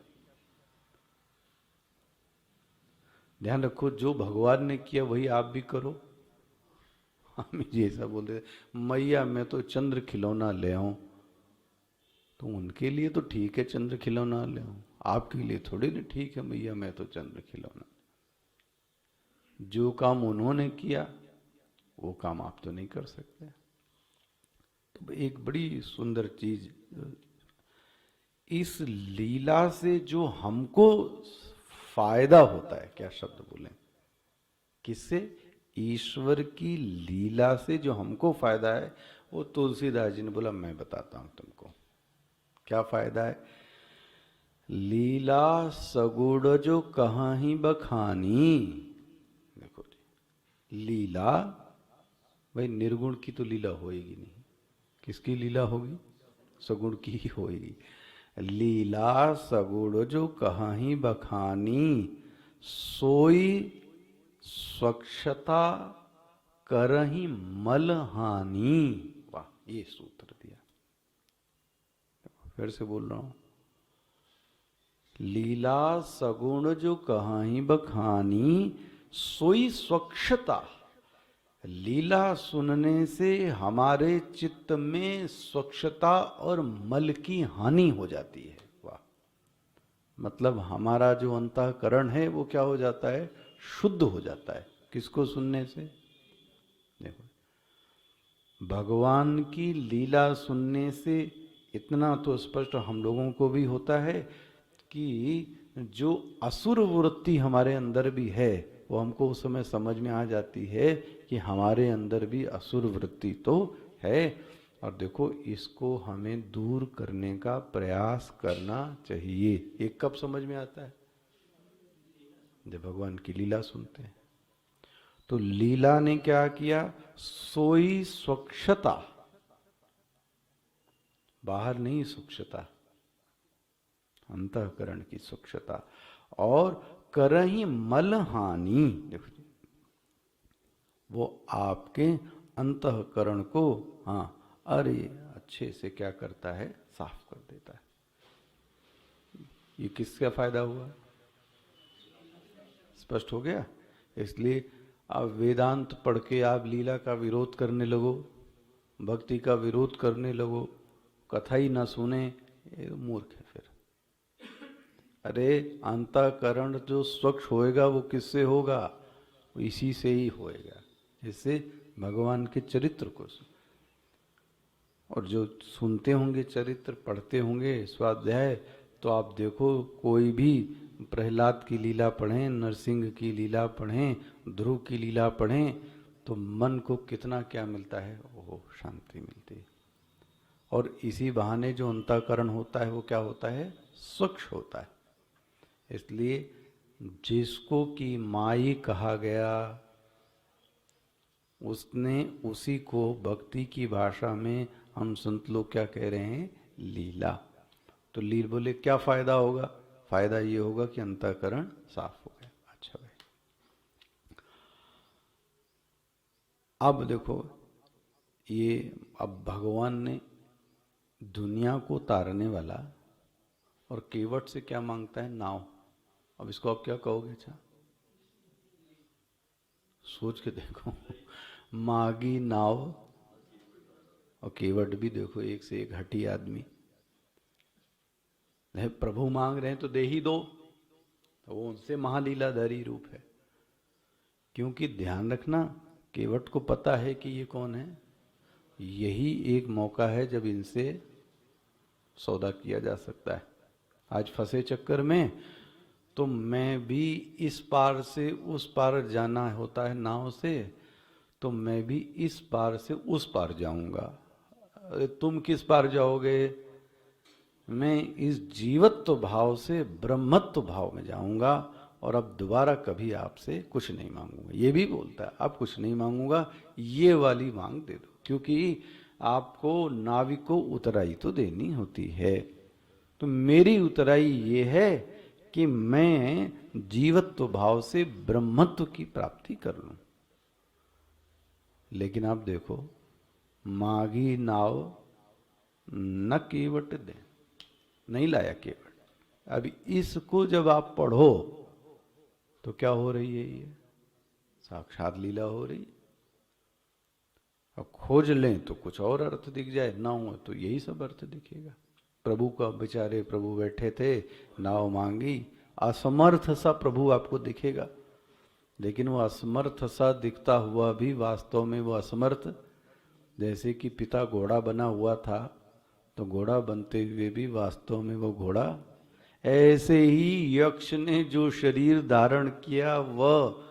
ध्यान रखो, जो भगवान ने किया वही आप भी करो। हम जी ऐसा बोलते थे, मैया मैं तो चंद्र खिलौना ले आऊं, तो उनके लिए तो ठीक है चंद्र खिलौना ले आऊं, आपके लिए थोड़ी ना ठीक है मैया मैं तो चंद्र खिलौना। जो काम उन्होंने किया वो काम आप तो नहीं कर सकते। तो एक बड़ी सुंदर चीज, इस लीला से जो हमको फायदा होता है, क्या शब्द बोले, किससे? ईश्वर की लीला से जो हमको फायदा है, वो तुलसीदास जी ने बोला मैं बताता हूं तुमको क्या फायदा है। लीला सगुण जो कहाँ ही बखानी। देखो जी, लीला भाई निर्गुण की तो लीला होएगी नहीं, किसकी लीला होगी? सगुण की ही होएगी। लीला सगुण जो कहाँ ही बखानी, सोई स्वच्छता करही मल हानि। वाह, ये सूत्र दिया। फिर से बोल रहा हूं, लीला सगुण जो कहाँ ही बखानी, सोई स्वच्छता। लीला सुनने से हमारे चित्त में स्वच्छता और मल की हानि हो जाती है। वाह, मतलब हमारा जो अंतःकरण है वो क्या हो जाता है? शुद्ध हो जाता है। किसको सुनने से? देखो, भगवान की लीला सुनने से इतना तो स्पष्ट हम लोगों को भी होता है कि जो असुर वृत्ति हमारे अंदर भी है, वो हमको उस समय समझ में आ जाती है कि हमारे अंदर भी असुर वृत्ति तो है, और देखो इसको हमें दूर करने का प्रयास करना चाहिए। ये कब समझ में आता है? जब भगवान की लीला सुनते हैं। तो लीला ने क्या किया? सोई स्वच्छता, बाहर नहीं स्वच्छता, अंतःकरण की स्वच्छता, और करही मल हानि। देखो वो आपके अंतःकरण को, हाँ अरे अच्छे से क्या करता है? साफ कर देता है। ये किसका फायदा हुआ? स्पष्ट हो गया? इसलिए आप वेदांत पढ़ के आप लीला का विरोध करने लगो, भक्ति का विरोध करने लगो, कथा ही ना सुने, ये मूर्ख है फिर। अरे अंतःकरण जो स्वच्छ होएगा वो किससे होगा? इसी से ही होएगा, जिससे भगवान के चरित्र को। और जो सुनते होंगे चरित्र, पढ़ते होंगे स्वाध्याय, तो आप देखो कोई भी प्रहलाद की लीला पढ़ें, नरसिंह की लीला पढ़ें, ध्रुव की लीला पढ़ें, तो मन को कितना क्या मिलता है, ओह शांति मिलती है। और इसी बहाने जो अंतःकरण होता है वो क्या होता है, स्वच्छ होता है। इसलिए जिसको कि माई कहा गया, उसने उसी को भक्ति की भाषा में हम संत लोग क्या कह रहे हैं, लीला। तो लील बोले क्या फायदा होगा, फायदा ये होगा कि अंतःकरण साफ हो गया। अच्छा भाई, अब देखो ये, अब भगवान ने दुनिया को तारने वाला और केवट से क्या मांगता है, नाव। अब इसको आप क्या कहोगे, अच्छा सोच के देखो मागी नाव, और केवट भी देखो एक से एक हठी आदमी। प्रभु मांग रहे हैं तो दे ही दो, तो वो उनसे महालीलाधारी रूप है। क्योंकि ध्यान रखना, केवट को पता है कि ये कौन है, यही एक मौका है जब इनसे सौदा किया जा सकता है। आज फंसे चक्कर में, तो मैं भी इस पार से उस पार जाना होता है नाव से, तो मैं भी इस पार से उस पार जाऊंगा। अरे तुम किस पार जाओगे, मैं इस जीवत्व भाव से ब्रह्मत्व भाव में जाऊंगा, और अब दोबारा कभी आपसे कुछ नहीं मांगूंगा। ये भी बोलता है अब कुछ नहीं मांगूंगा, ये वाली मांग दे दो, क्योंकि आपको नाविक को उतराई तो देनी होती है। तो मेरी उतराई ये है कि मैं जीवत्व भाव से ब्रह्मत्व की प्राप्ति कर लूं। लेकिन आप देखो, मागी नाव न केवट दे, नहीं लाया केवट। अभी इसको जब आप पढ़ो तो क्या हो रही है, ये साक्षात लीला हो रही है। अब खोज लें तो कुछ और अर्थ दिख जाए, ना हो तो यही सब अर्थ दिखेगा। प्रभु का बेचारे प्रभु बैठे थे, नाव मांगी, असमर्थ सा प्रभु आपको दिखेगा। लेकिन वो असमर्थ सा दिखता हुआ भी वास्तव में वो असमर्थ, जैसे कि पिता घोड़ा बना हुआ था, तो घोड़ा बनते हुए भी वास्तव में वो घोड़ा, ऐसे ही यक्ष ने जो शरीर धारण किया वह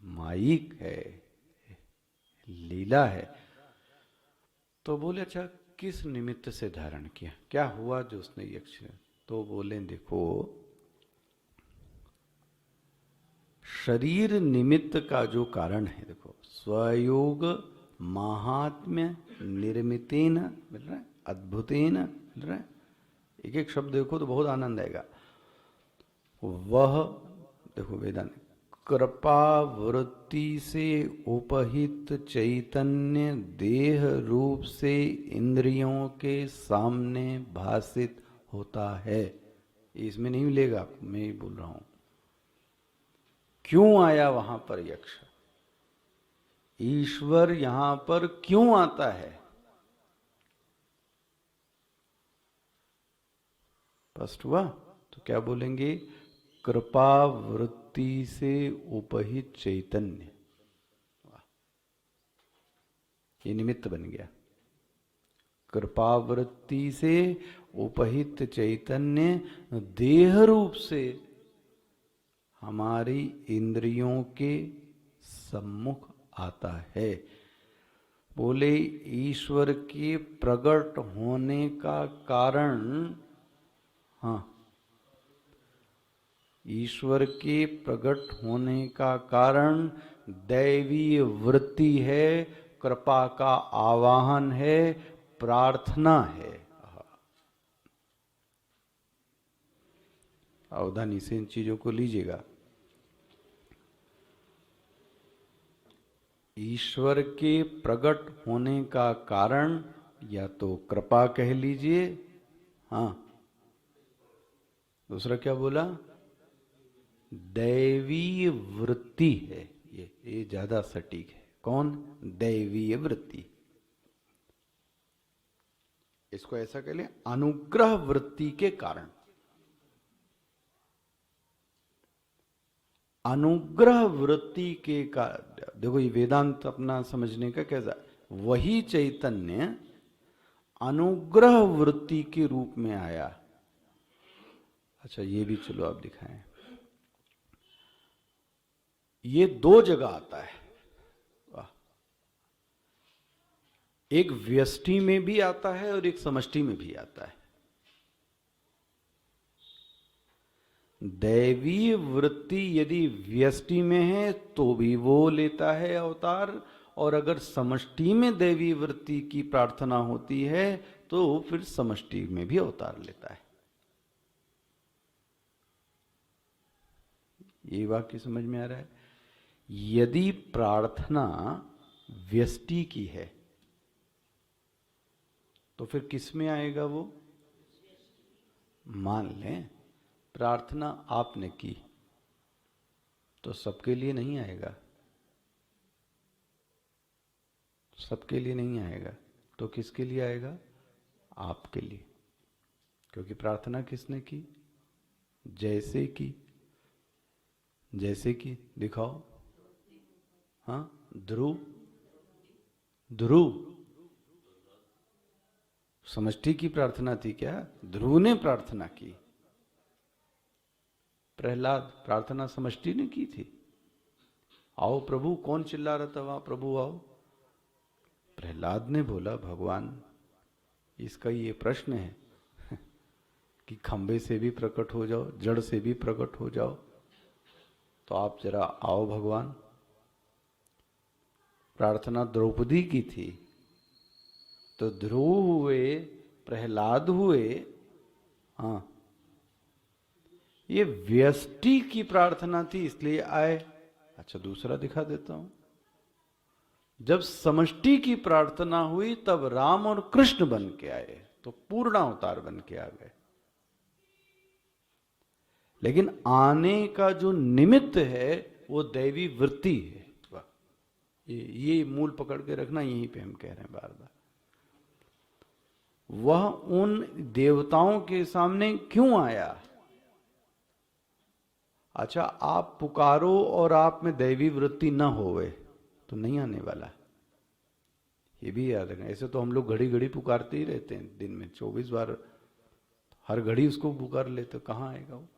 माइक है, लीला है। तो बोले अच्छा किस निमित्त से धारण किया, क्या हुआ जो उसने यक्ष, तो बोले देखो, शरीर निमित्त का जो कारण है, देखो स्वयोग महात्म्य निर्मितेन, मिल रहा है, अद्भुतेन, मिल रहा है। एक एक शब्द देखो तो बहुत आनंद आएगा। वह देखो वेदांत, कृपा वृत्ति से उपहित चैतन्य देह रूप से इंद्रियों के सामने भासित होता है। इसमें नहीं मिलेगा, मैं ही बोल रहा हूं। क्यों आया वहां पर यक्ष, ईश्वर यहां पर क्यों आता है, स्पष्ट हुआ। तो क्या बोलेंगे, कृपा वृत्ति से उपहित चैतन्य, ये निमित्त बन गया। कृपा वृत्ति से उपहित चैतन्य देह रूप से हमारी इंद्रियों के सम्मुख आता है। बोले ईश्वर के प्रकट होने का कारण, हाँ, ईश्वर के प्रकट होने का कारण दैवीय वृत्ति है, कृपा का आवाहन है, प्रार्थना है। अवधानी से इन चीजों को लीजिएगा। ईश्वर के प्रकट होने का कारण या तो कृपा कह लीजिए, हाँ, दूसरा क्या बोला, दैवीय वृत्ति है। ये ज्यादा सटीक है। कौन, दैवीय वृत्ति। इसको ऐसा कह लें, अनुग्रह वृत्ति के कारण। अनुग्रह वृत्ति के का, देखो ये वेदांत अपना समझने का कैसा, वही चैतन्य अनुग्रह वृत्ति के रूप में आया। अच्छा ये भी चलो आप दिखाएं, ये दो जगह आता है। वाह, एक व्यष्टि में भी आता है और एक समष्टि में भी आता है। दैवीय वृत्ति यदि व्यष्टि में है तो भी वो लेता है अवतार, और अगर समष्टि में दैवीय वृत्ति की प्रार्थना होती है तो फिर समष्टि में भी अवतार लेता है। ये वाक्य समझ में आ रहा है? यदि प्रार्थना व्यष्टि की है तो फिर किस में आएगा वो? मान लें प्रार्थना आपने की तो सबके लिए नहीं आएगा, सबके लिए नहीं आएगा, तो किसके लिए आएगा? आपके लिए। क्योंकि प्रार्थना किसने की? जैसे की, जैसे कि दिखाओ। हाँ, ध्रुव, ध्रुव समष्टि की प्रार्थना थी क्या? ध्रुव ने प्रार्थना की। प्रहलाद प्रार्थना समष्टि ने की थी। आओ प्रभु, कौन चिल्ला रहा था वहां, प्रभु आओ? प्रहलाद ने बोला भगवान इसका ये प्रश्न है कि खंबे से भी प्रकट हो जाओ, जड़ से भी प्रकट हो जाओ, तो आप जरा आओ भगवान। प्रार्थना द्रौपदी की थी तो ध्रुव हुए, प्रहलाद हुए। हाँ, ये व्यष्टि की प्रार्थना थी इसलिए आए। अच्छा दूसरा दिखा देता हूं, जब समष्टि की प्रार्थना हुई तब राम और कृष्ण बन के आए, तो पूर्ण अवतार बन के आ गए। लेकिन आने का जो निमित्त है वो दैवी वृत्ति है। ये मूल पकड़ के रखना, यहीं पे हम कह रहे हैं बार बार। वह उन देवताओं के सामने क्यों आया? अच्छा आप पुकारो और आप में दैवी वृत्ति न होवे तो नहीं आने वाला, ये भी याद रखना। ऐसे तो हम लोग घड़ी घड़ी पुकारते ही रहते हैं, दिन में 24 बार हर घड़ी उसको पुकार ले, तो कहां आएगा वो?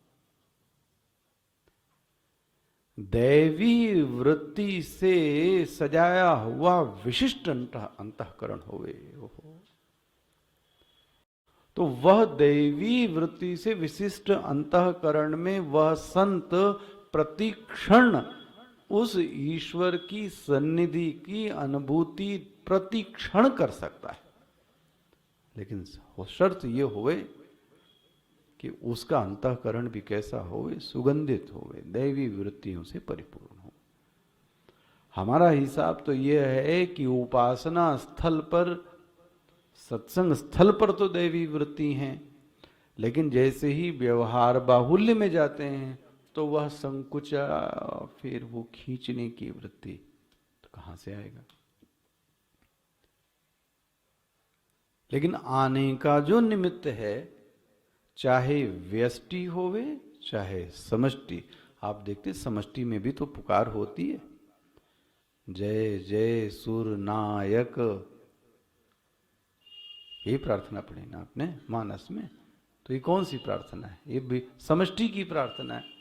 दैवी वृत्ति से सजाया हुआ विशिष्ट अंतःकरण होवे। तो वह दैवी वृत्ति से विशिष्ट अंतःकरण में वह संत प्रतिक्षण उस ईश्वर की सन्निधि की अनुभूति प्रतिक्षण कर सकता है। लेकिन शर्त ये होवे कि उसका अंतःकरण भी कैसा होवे? सुगंधित होवे, दैवी वृत्तियों से परिपूर्ण हो। हमारा हिसाब तो यह है कि उपासना स्थल पर, सत्संग स्थल पर तो दैवी वृत्ति हैं, लेकिन जैसे ही व्यवहार बाहुल्य में जाते हैं तो वह संकुचा, फिर वो खींचने की वृत्ति, तो कहां से आएगा? लेकिन आने का जो निमित्त है, चाहे व्यष्टि होवे चाहे समष्टि, आप देखते समष्टि में भी तो पुकार होती है, जय जय सुर नायक, ये प्रार्थना पढ़ी ना आपने मानस में, तो ये कौन सी प्रार्थना है? ये भी समष्टि की प्रार्थना है।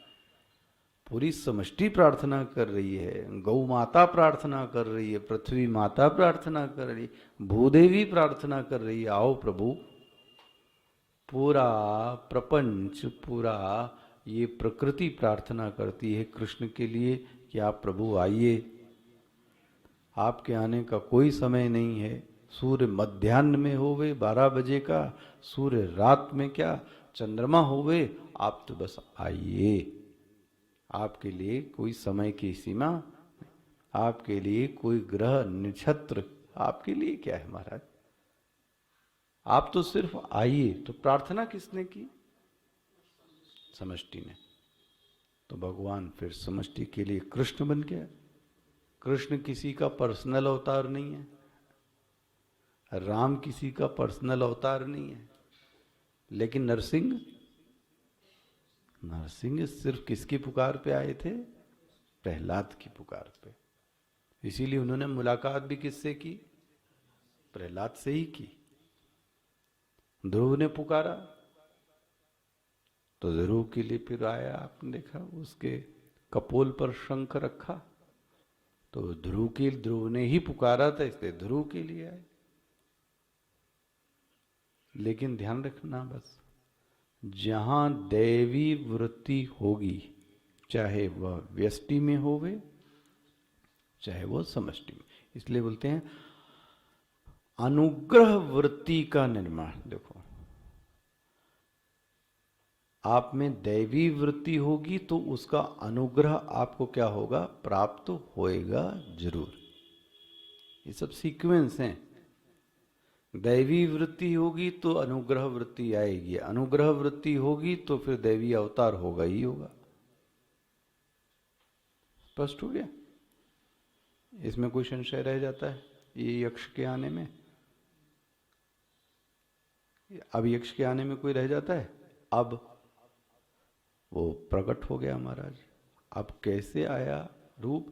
पूरी समष्टि प्रार्थना कर रही है, गौ माता प्रार्थना कर रही है, पृथ्वी माता प्रार्थना कर रही है, भूदेवी प्रार्थना कर रही है, आओ प्रभु। पूरा प्रपंच, पूरा ये प्रकृति प्रार्थना करती है कृष्ण के लिए कि आप प्रभु आइए, आपके आने का कोई समय नहीं है। सूर्य मध्याह्न में होवे 12 बजे का, सूर्य रात में क्या, चंद्रमा होवे, आप तो बस आइए। आपके लिए कोई समय की सीमा, आपके लिए कोई ग्रह नक्षत्र, आपके लिए क्या है महाराज? आप तो सिर्फ आइए। तो प्रार्थना किसने की? समष्टि ने। तो भगवान फिर समष्टि के लिए कृष्ण बन गया। कृष्ण किसी का पर्सनल अवतार नहीं है, राम किसी का पर्सनल अवतार नहीं है, लेकिन नरसिंह, नरसिंह सिर्फ किसकी पुकार पे आए थे? प्रहलाद की पुकार पे। इसीलिए उन्होंने मुलाकात भी किससे की? प्रहलाद से ही की। ध्रुव ने पुकारा तो ध्रुव के लिए फिर आया, आपने देखा उसके कपोल पर शंख रखा, तो ध्रुव ने ही पुकारा था, इसलिए ध्रुव के लिए आए। लेकिन ध्यान रखना, बस जहां दैवी वृत्ति होगी, चाहे वह व्यष्टि में होवे चाहे वह समष्टि में, इसलिए बोलते हैं अनुग्रह वृत्ति का निर्माण। देखो, आप में दैवी वृत्ति होगी तो उसका अनुग्रह आपको क्या होगा? प्राप्त होएगा जरूर। ये सब सीक्वेंस हैं। दैवी वृत्ति होगी तो अनुग्रह वृत्ति आएगी, अनुग्रह वृत्ति होगी तो फिर दैवी अवतार होगा ही होगा। स्पष्ट हो गया? इसमें कोई संशय रह जाता है ये यक्ष के आने में? अब यक्ष के आने में कोई रह जाता है? अब वो प्रकट हो गया महाराज। अब कैसे आया रूप?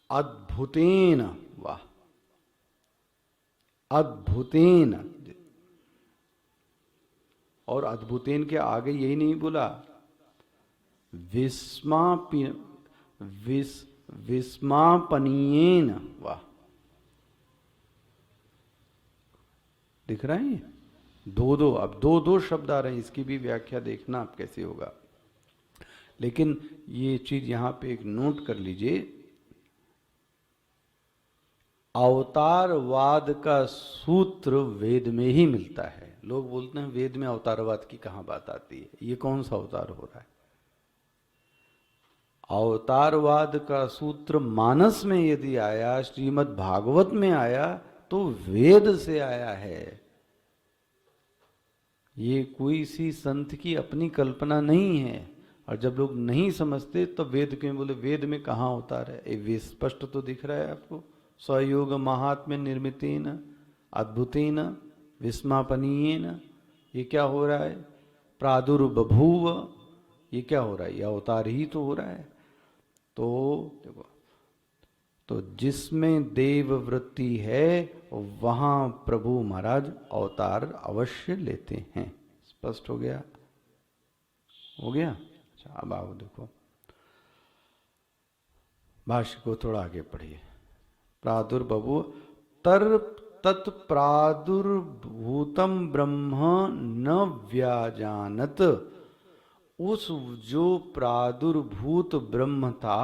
अद्भुतेन, वाह, अद्भुतेन। और अद्भुतेन के आगे यही नहीं बोला, विस्मापनीयेन, वाह। दिख रहा है? दो अब दो शब्द आ रहे हैं, इसकी भी व्याख्या देखना आप कैसे होगा। लेकिन ये चीज यहां पे एक नोट कर लीजिए, अवतारवाद का सूत्र वेद में ही मिलता है। लोग बोलते हैं वेद में अवतारवाद की कहां बात आती है, ये कौन सा अवतार हो रहा है? अवतारवाद का सूत्र मानस में यदि आया, श्रीमद् भागवत में आया, तो वेद से आया है। ये कोई सी संत की अपनी कल्पना नहीं है। और जब लोग नहीं समझते तो वेद क्यों बोले? वेद में कहाँ अवतार है? ये स्पष्ट तो दिख रहा है आपको, स्वयोग महात्म्य निर्मितेन अद्भुतेन विस्मापनीयेन। ये क्या हो रहा है? प्रादुर्बभूव, ये क्या हो रहा है? ये अवतार ही तो हो रहा है। तो देखो, तो जिसमें देव वृत्ति है वहां प्रभु महाराज अवतार अवश्य लेते हैं। स्पष्ट हो गया? हो गया? अच्छा, अब आओ देखो भाष्य को थोड़ा आगे पढ़िए। प्रादुर्बभु तत्प्रादुर्भूतम ब्रह्म न व्याजानत। उस जो प्रादुर्भूत ब्रह्म था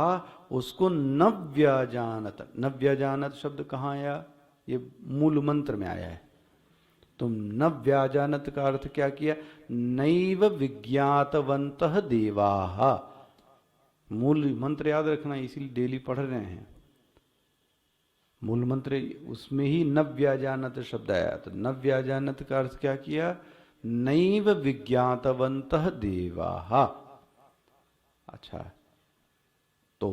उसको नव्याजानत। नव्याजानत शब्द कहाँ आया? ये मूल मंत्र में आया है। तुम नव्याजानत का अर्थ क्या किया? नैव विज्ञातवन्तः देवाः। मूल मंत्र याद रखना, इसीलिए डेली पढ़ रहे हैं। मूल मंत्र उसमें ही नव्याजानत शब्द आया। तो नव्याजानत का अर्थ क्या किया? नैव विज्ञातवन्तः देवाः। अच्छा, तो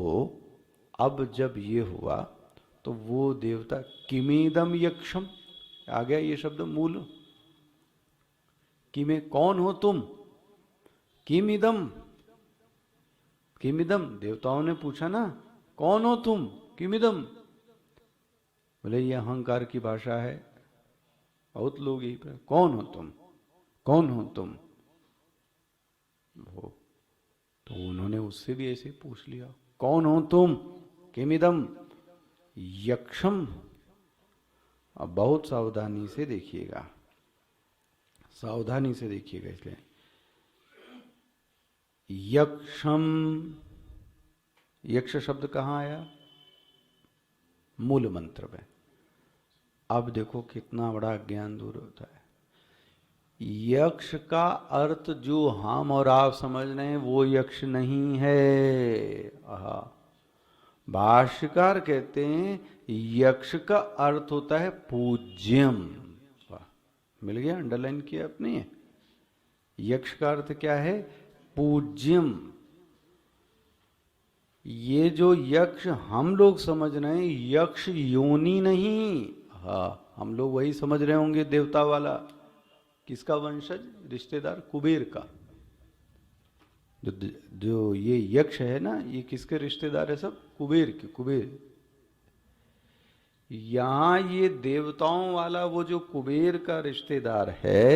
अब जब ये हुआ तो वो देवता किमेदम यक्षम, आ गया ये शब्द मूल। किमे, कौन हो तुम? किमिदम, किमिदम, देवताओं ने पूछा ना, कौन हो तुम? किमिदम, बोले ये अहंकार की भाषा है। बहुत लोग यही पर, कौन हो तुम, कौन हो तुम? वो तो उन्होंने उससे भी ऐसे पूछ लिया, कौन हो तुम? किमिदम यक्षम। अब बहुत सावधानी से देखिएगा, सावधानी से देखिएगा। इसलिए यक्षम, यक्ष शब्द कहाँ आया? मूल मंत्र में। अब देखो कितना बड़ा ज्ञान दूर होता है। यक्ष का अर्थ जो हम और आप समझ रहे हैं वो यक्ष नहीं है। भाष्यकार कहते हैं यक्ष का अर्थ होता है पूज्यम। मिल गया? अंडरलाइन किया आपने? यक्ष का अर्थ क्या है? पूज्यम। ये जो यक्ष हम लोग समझ रहे हैं, यक्ष योनि नहीं। हाँ, हम लोग वही समझ रहे होंगे देवता वाला। किसका वंशज? रिश्तेदार कुबेर का। जो जो ये यक्ष है ना, ये किसके रिश्तेदार है? सब कुबेर के। कुबेर, यहां ये देवताओं वाला वो जो कुबेर का रिश्तेदार है,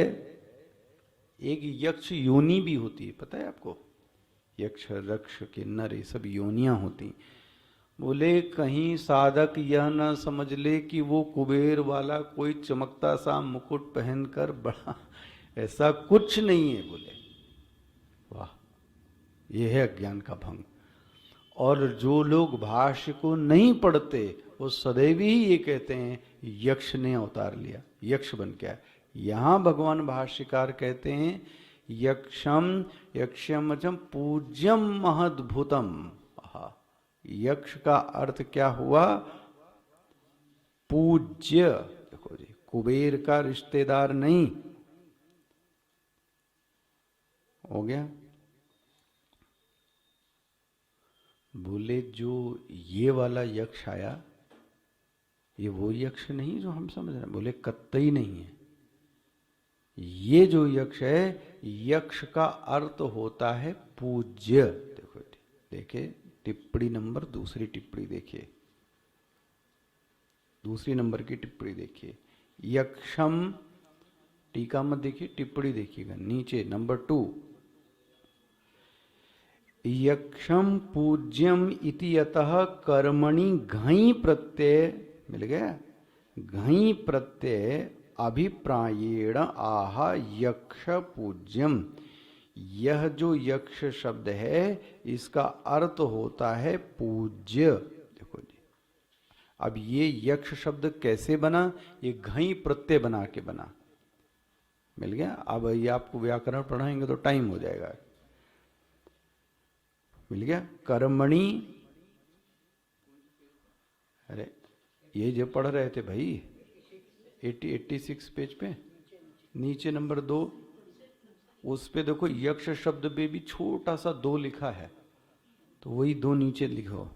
एक यक्ष योनि भी होती है, पता है आपको? यक्ष, रक्ष, किन्नर, ये सब योनियां होती। बोले कहीं साधक यह न समझ ले कि वो कुबेर वाला कोई चमकता सा मुकुट पहनकर बड़ा, ऐसा कुछ नहीं है। बोले वाह, यह है अज्ञान का भंग। और जो लोग भाष्य को नहीं पढ़ते वो सदैव ही ये कहते हैं यक्ष ने अवतार लिया, यक्ष बन गया। यहां भगवान भाष्यकार कहते हैं यक्षम यक्षमजम पूज्यम महद्भुतम। यक्ष का अर्थ क्या हुआ? पूज्य। देखो जी, कुबेर का रिश्तेदार नहीं हो गया। बोले जो ये वाला यक्ष आया, ये वो यक्ष नहीं जो हम समझ रहे हैं। बोले कतई नहीं है। ये जो यक्ष है, यक्ष का अर्थ होता है पूज्य। देखो, देखिए टिप्पणी नंबर, दूसरी टिप्पणी देखिए, दूसरी नंबर की टिप्पणी देखिए। यक्षम, टीका मत देखिए, टिप्पणी देखिएगा नीचे नंबर 2। यक्षम पूज्यम इति अतः कर्मणि घई प्रत्यय, मिल गया? घई प्रत्यय अभिप्रायेण आह यक्ष पूज्यम। यह जो यक्ष शब्द है इसका अर्थ होता है पूज्य। देखो जी, अब ये यक्ष शब्द कैसे बना? ये घई प्रत्यय बना के बना। मिल गया? अब ये आपको व्याकरण पढ़ाएंगे तो टाइम हो जाएगा। मिल गया? कर्मणि, अरे ये जो पढ़ रहे थे भाई 86 पेज पे, नीचे नंबर 2, उस पे देखो यक्ष शब्द पे भी छोटा सा 2 लिखा है, तो वही 2 नीचे लिखो।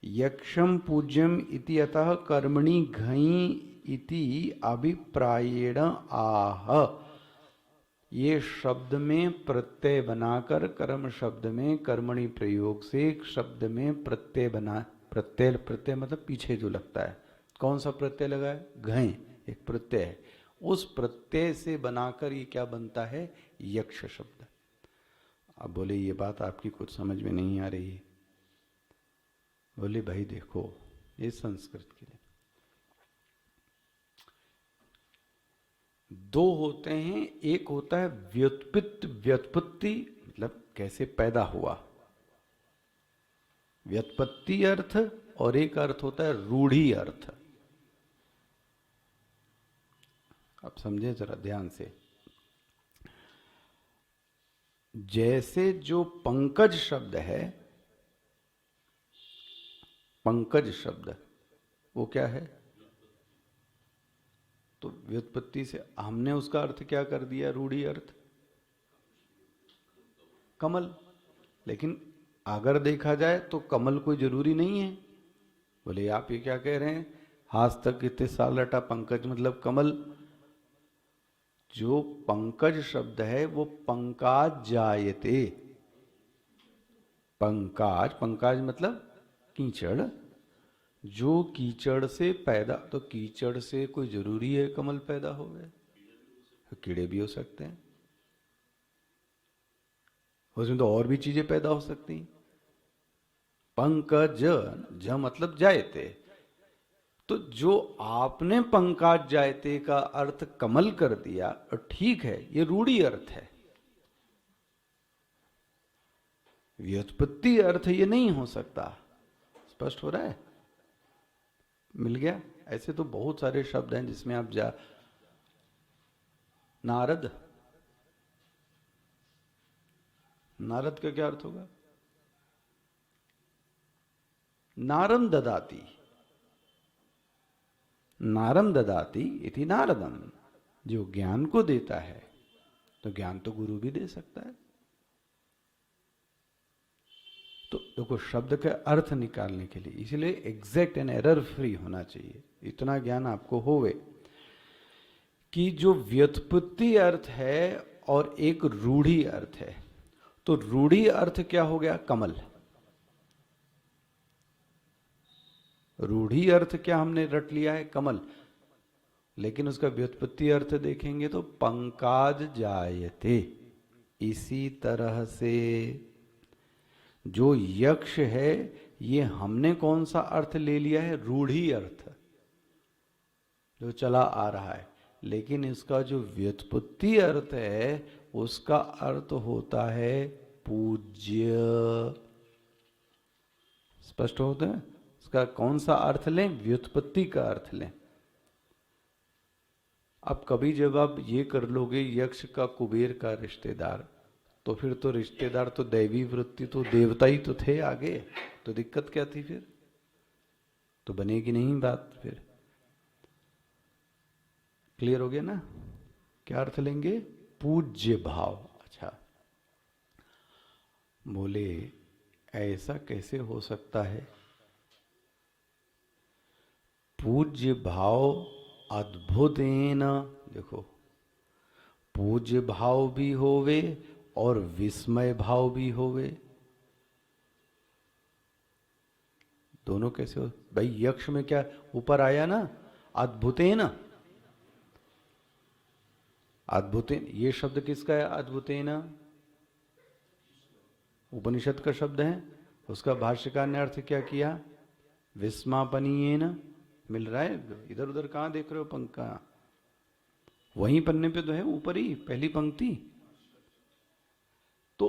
यक्षम पूज्यम इति अतः कर्मणि घई इति अभिप्रायेण आह। ये शब्द में प्रत्यय बनाकर, कर्म शब्द में कर्मणि प्रयोग से शब्द में प्रत्यय बना। प्रत्यय, प्रत्यय मतलब पीछे जो लगता है। कौन सा प्रत्यय लगा है? घय, एक प्रत्यय है। उस प्रत्यय से बनाकर ये क्या बनता है? यक्ष शब्द। अब बोले ये बात आपकी कुछ समझ में नहीं आ रही है। बोले भाई देखो, ये संस्कृत के लिए 2 होते हैं। एक होता है व्युत्पत्ति, व्युत्पत्ति मतलब कैसे पैदा हुआ, व्युत्पत्ति अर्थ, और एक अर्थ होता है रूढ़ी अर्थ। अब समझे जरा ध्यान से। जैसे जो पंकज शब्द है, पंकज शब्द वो क्या है? तो व्युत्पत्ति से हमने उसका अर्थ क्या कर दिया? रूढ़ी अर्थ, कमल। लेकिन अगर देखा जाए तो कमल कोई जरूरी नहीं है। बोले आप ये क्या कह रहे हैं? हाथ तक इतने साल रटा पंकज मतलब कमल। जो पंकज शब्द है वो पंकाज जायते। पंकाज, पंकाज मतलब कीचड़। जो कीचड़ से पैदा, तो कीचड़ से कोई जरूरी है कमल पैदा हो गए? तो कीड़े भी हो सकते हैं, उसमें तो और भी चीजें पैदा हो सकती हैं। पंकज, ज मतलब जायते। तो जो आपने पंकाज जायते का अर्थ कमल कर दिया, ठीक है, ये रूढ़ी अर्थ है। व्युत्पत्ति अर्थ ये नहीं हो सकता। स्पष्ट हो रहा है? मिल गया? ऐसे तो बहुत सारे शब्द हैं जिसमें आप जा, नारद, नारद का क्या अर्थ होगा? नारम ददाति, नारम ददाति इति नारदम। जो ज्ञान को देता है, तो ज्ञान तो गुरु भी दे सकता है। तो देखो, शब्द का अर्थ निकालने के लिए, इसलिए एग्जैक्ट एंड एरर फ्री होना चाहिए। इतना ज्ञान आपको होवे कि जो व्युत्पत्ति अर्थ है और एक रूढ़ी अर्थ है। तो रूढ़ी अर्थ क्या हो गया? कमल। रूढ़ी अर्थ क्या हमने रट लिया है? कमल। लेकिन उसका व्युत्पत्ति अर्थ देखेंगे तो पंकाज जायते। इसी तरह से जो यक्ष है, ये हमने कौन सा अर्थ ले लिया है? रूढ़ी अर्थ, जो चला आ रहा है। लेकिन इसका जो व्युत्पत्ति अर्थ है, उसका अर्थ होता है पूज्य। स्पष्ट होता है? इसका कौन सा अर्थ लें? व्युत्पत्ति का अर्थ लें। अब कभी जब आप ये कर लोगे यक्ष का कुबेर का रिश्तेदार, तो फिर तो रिश्तेदार तो दैवी वृत्ति, तो देवता ही तो थे आगे, तो दिक्कत क्या थी? फिर तो बनेगी नहीं बात। फिर क्लियर हो गया ना? क्या अर्थ लेंगे? पूज्य भाव। अच्छा, बोले ऐसा कैसे हो सकता है? पूज्य भाव अद्भुतेन, देखो, पूज्य भाव भी होवे और विस्मय भाव भी होवे। दोनों कैसे हो भाई? यक्ष में क्या ऊपर आया ना, अद्भुतेन। अद्भुतेन ये शब्द किसका है? अद्भुतेन उपनिषद का शब्द है। उसका भाष्यकार ने अर्थ क्या किया? विस्मापनीयेन। मिल रहा है? इधर उधर कहां देख रहे हो? पंक्का वहीं पन्ने पे तो है, ऊपर ही पहली पंक्ति। तो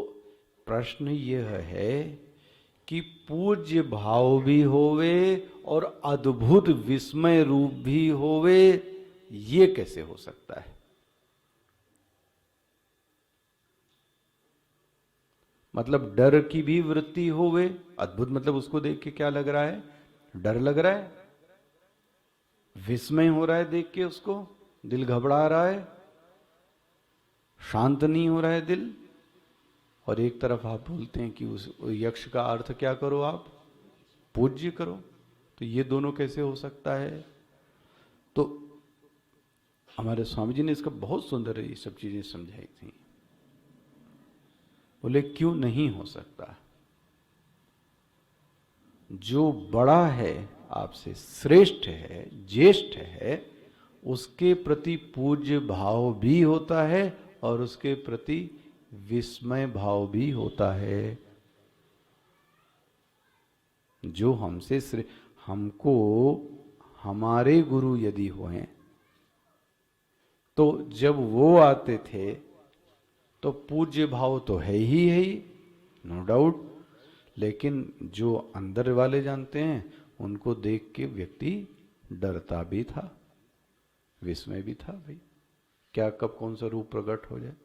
प्रश्न यह है कि पूज्य भाव भी होवे और अद्भुत विस्मय रूप भी होवे, ये कैसे हो सकता है? मतलब डर की भी वृत्ति होवे। अद्भुत मतलब उसको देख के क्या लग रहा है? डर लग रहा है, विस्मय हो रहा है देख के उसको, दिल घबरा रहा है, शांत नहीं हो रहा है दिल। और एक तरफ आप बोलते हैं कि उस यक्ष का अर्थ क्या करो? आप पूज्य करो। तो ये दोनों कैसे हो सकता है? तो हमारे स्वामी जी ने इसका बहुत सुंदर ये सब चीजें समझाई थी। बोले क्यों नहीं हो सकता? जो बड़ा है, आपसे श्रेष्ठ है, ज्येष्ठ है, उसके प्रति पूज्य भाव भी होता है और उसके प्रति विस्मय भाव भी होता है। जो हमसे हमको हमारे गुरु यदि हुए, तो जब वो आते थे तो पूज्य भाव तो है ही, नो डाउट। लेकिन जो अंदर वाले जानते हैं, उनको देख के व्यक्ति डरता भी था, विस्मय भी था। भाई क्या कब कौन सा रूप प्रकट हो जाए,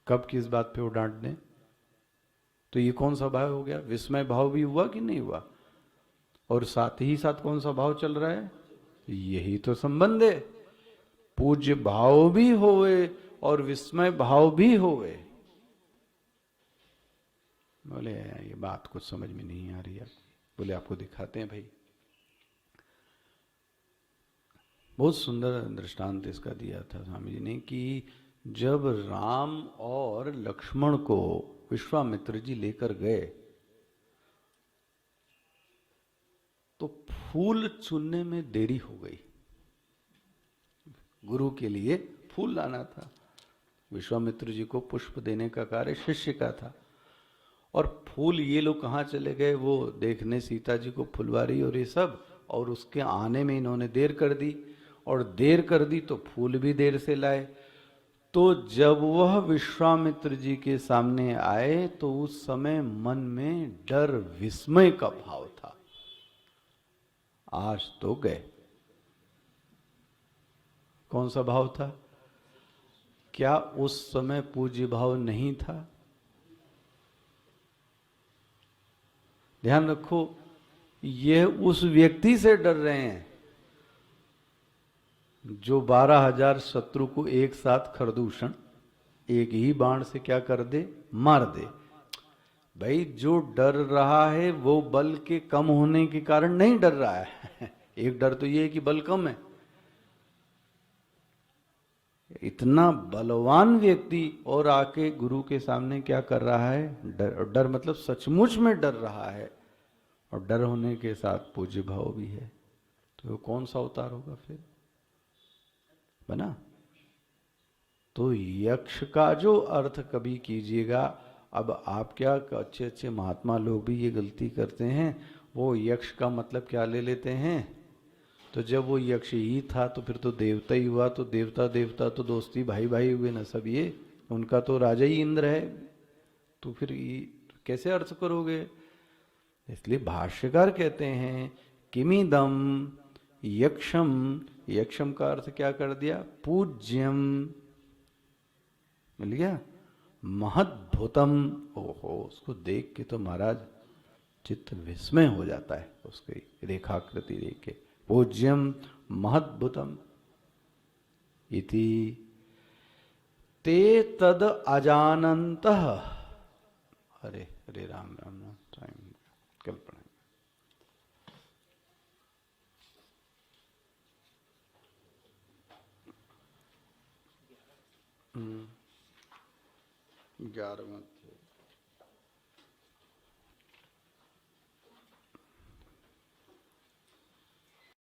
कब किस बात पे वो डांट दें। तो ये कौन सा भाव हो गया? विस्मय भाव भी हुआ कि नहीं हुआ? और साथ ही साथ कौन सा भाव चल रहा है? यही तो संबंध है। पूज्य भाव भी होवे और विस्मय भाव भी होवे। बोले ये बात कुछ समझ में नहीं आ रही है। बोले आपको दिखाते हैं भाई। बहुत सुंदर दृष्टांत इसका दिया था स्वामी जी ने कि जब राम और लक्ष्मण को विश्वामित्र जी लेकर गए, तो फूल चुनने में देरी हो गई। गुरु के लिए फूल लाना था, विश्वामित्र जी को पुष्प देने का कार्य शिष्य का था। और फूल ये लोग कहाँ चले गए? वो देखने सीता जी को फुलवारी और ये सब, और उसके आने में इन्होंने देर कर दी, और देर कर दी तो फूल भी देर से लाए। तो जब वह विश्वामित्र जी के सामने आए तो उस समय मन में डर विस्मय का भाव था। आज तो गए। कौन सा भाव था? क्या उस समय पूज्य भाव नहीं था? ध्यान रखो, यह उस व्यक्ति से डर रहे हैं जो 12,000 शत्रु को एक साथ खरदूषण एक ही बाण से क्या कर दे? मार दे। भाई जो डर रहा है वो बल के कम होने के कारण नहीं डर रहा है। एक डर तो ये है कि बल कम है, इतना बलवान व्यक्ति और आके गुरु के सामने क्या कर रहा है? डर। डर मतलब सचमुच में डर रहा है, और डर होने के साथ पूज्य भाव भी है। तो वो कौन सा अवतार होगा फिर? बना। तो यक्ष का जो अर्थ कभी कीजिएगा, अब आप क्या, अच्छे अच्छे महात्मा लोग भी ये गलती करते हैं, वो यक्ष का मतलब क्या ले लेते हैं? तो जब वो यक्ष ही था तो फिर तो देवता ही हुआ, तो देवता देवता तो दोस्ती भाई भाई हुए ना सब, ये उनका तो राजा ही इंद्र है, तो फिर ये कैसे अर्थ करोगे? इसलिए भाष्यकार कहते हैं किमिदम यक्षम, यक्षम का अर्थ क्या कर दिया? पूज्यम। मिल गया? महद्भुतम। ओहो, उसको देख के तो महाराज चित्त विस्मय हो जाता है, उसकी रेखाकृति देख के। पूज्यम महद्भुतम इति ते तद अजानन्तः। हरे हरे राम राम राम। टाइम कल पढ़ेंगे। 11वां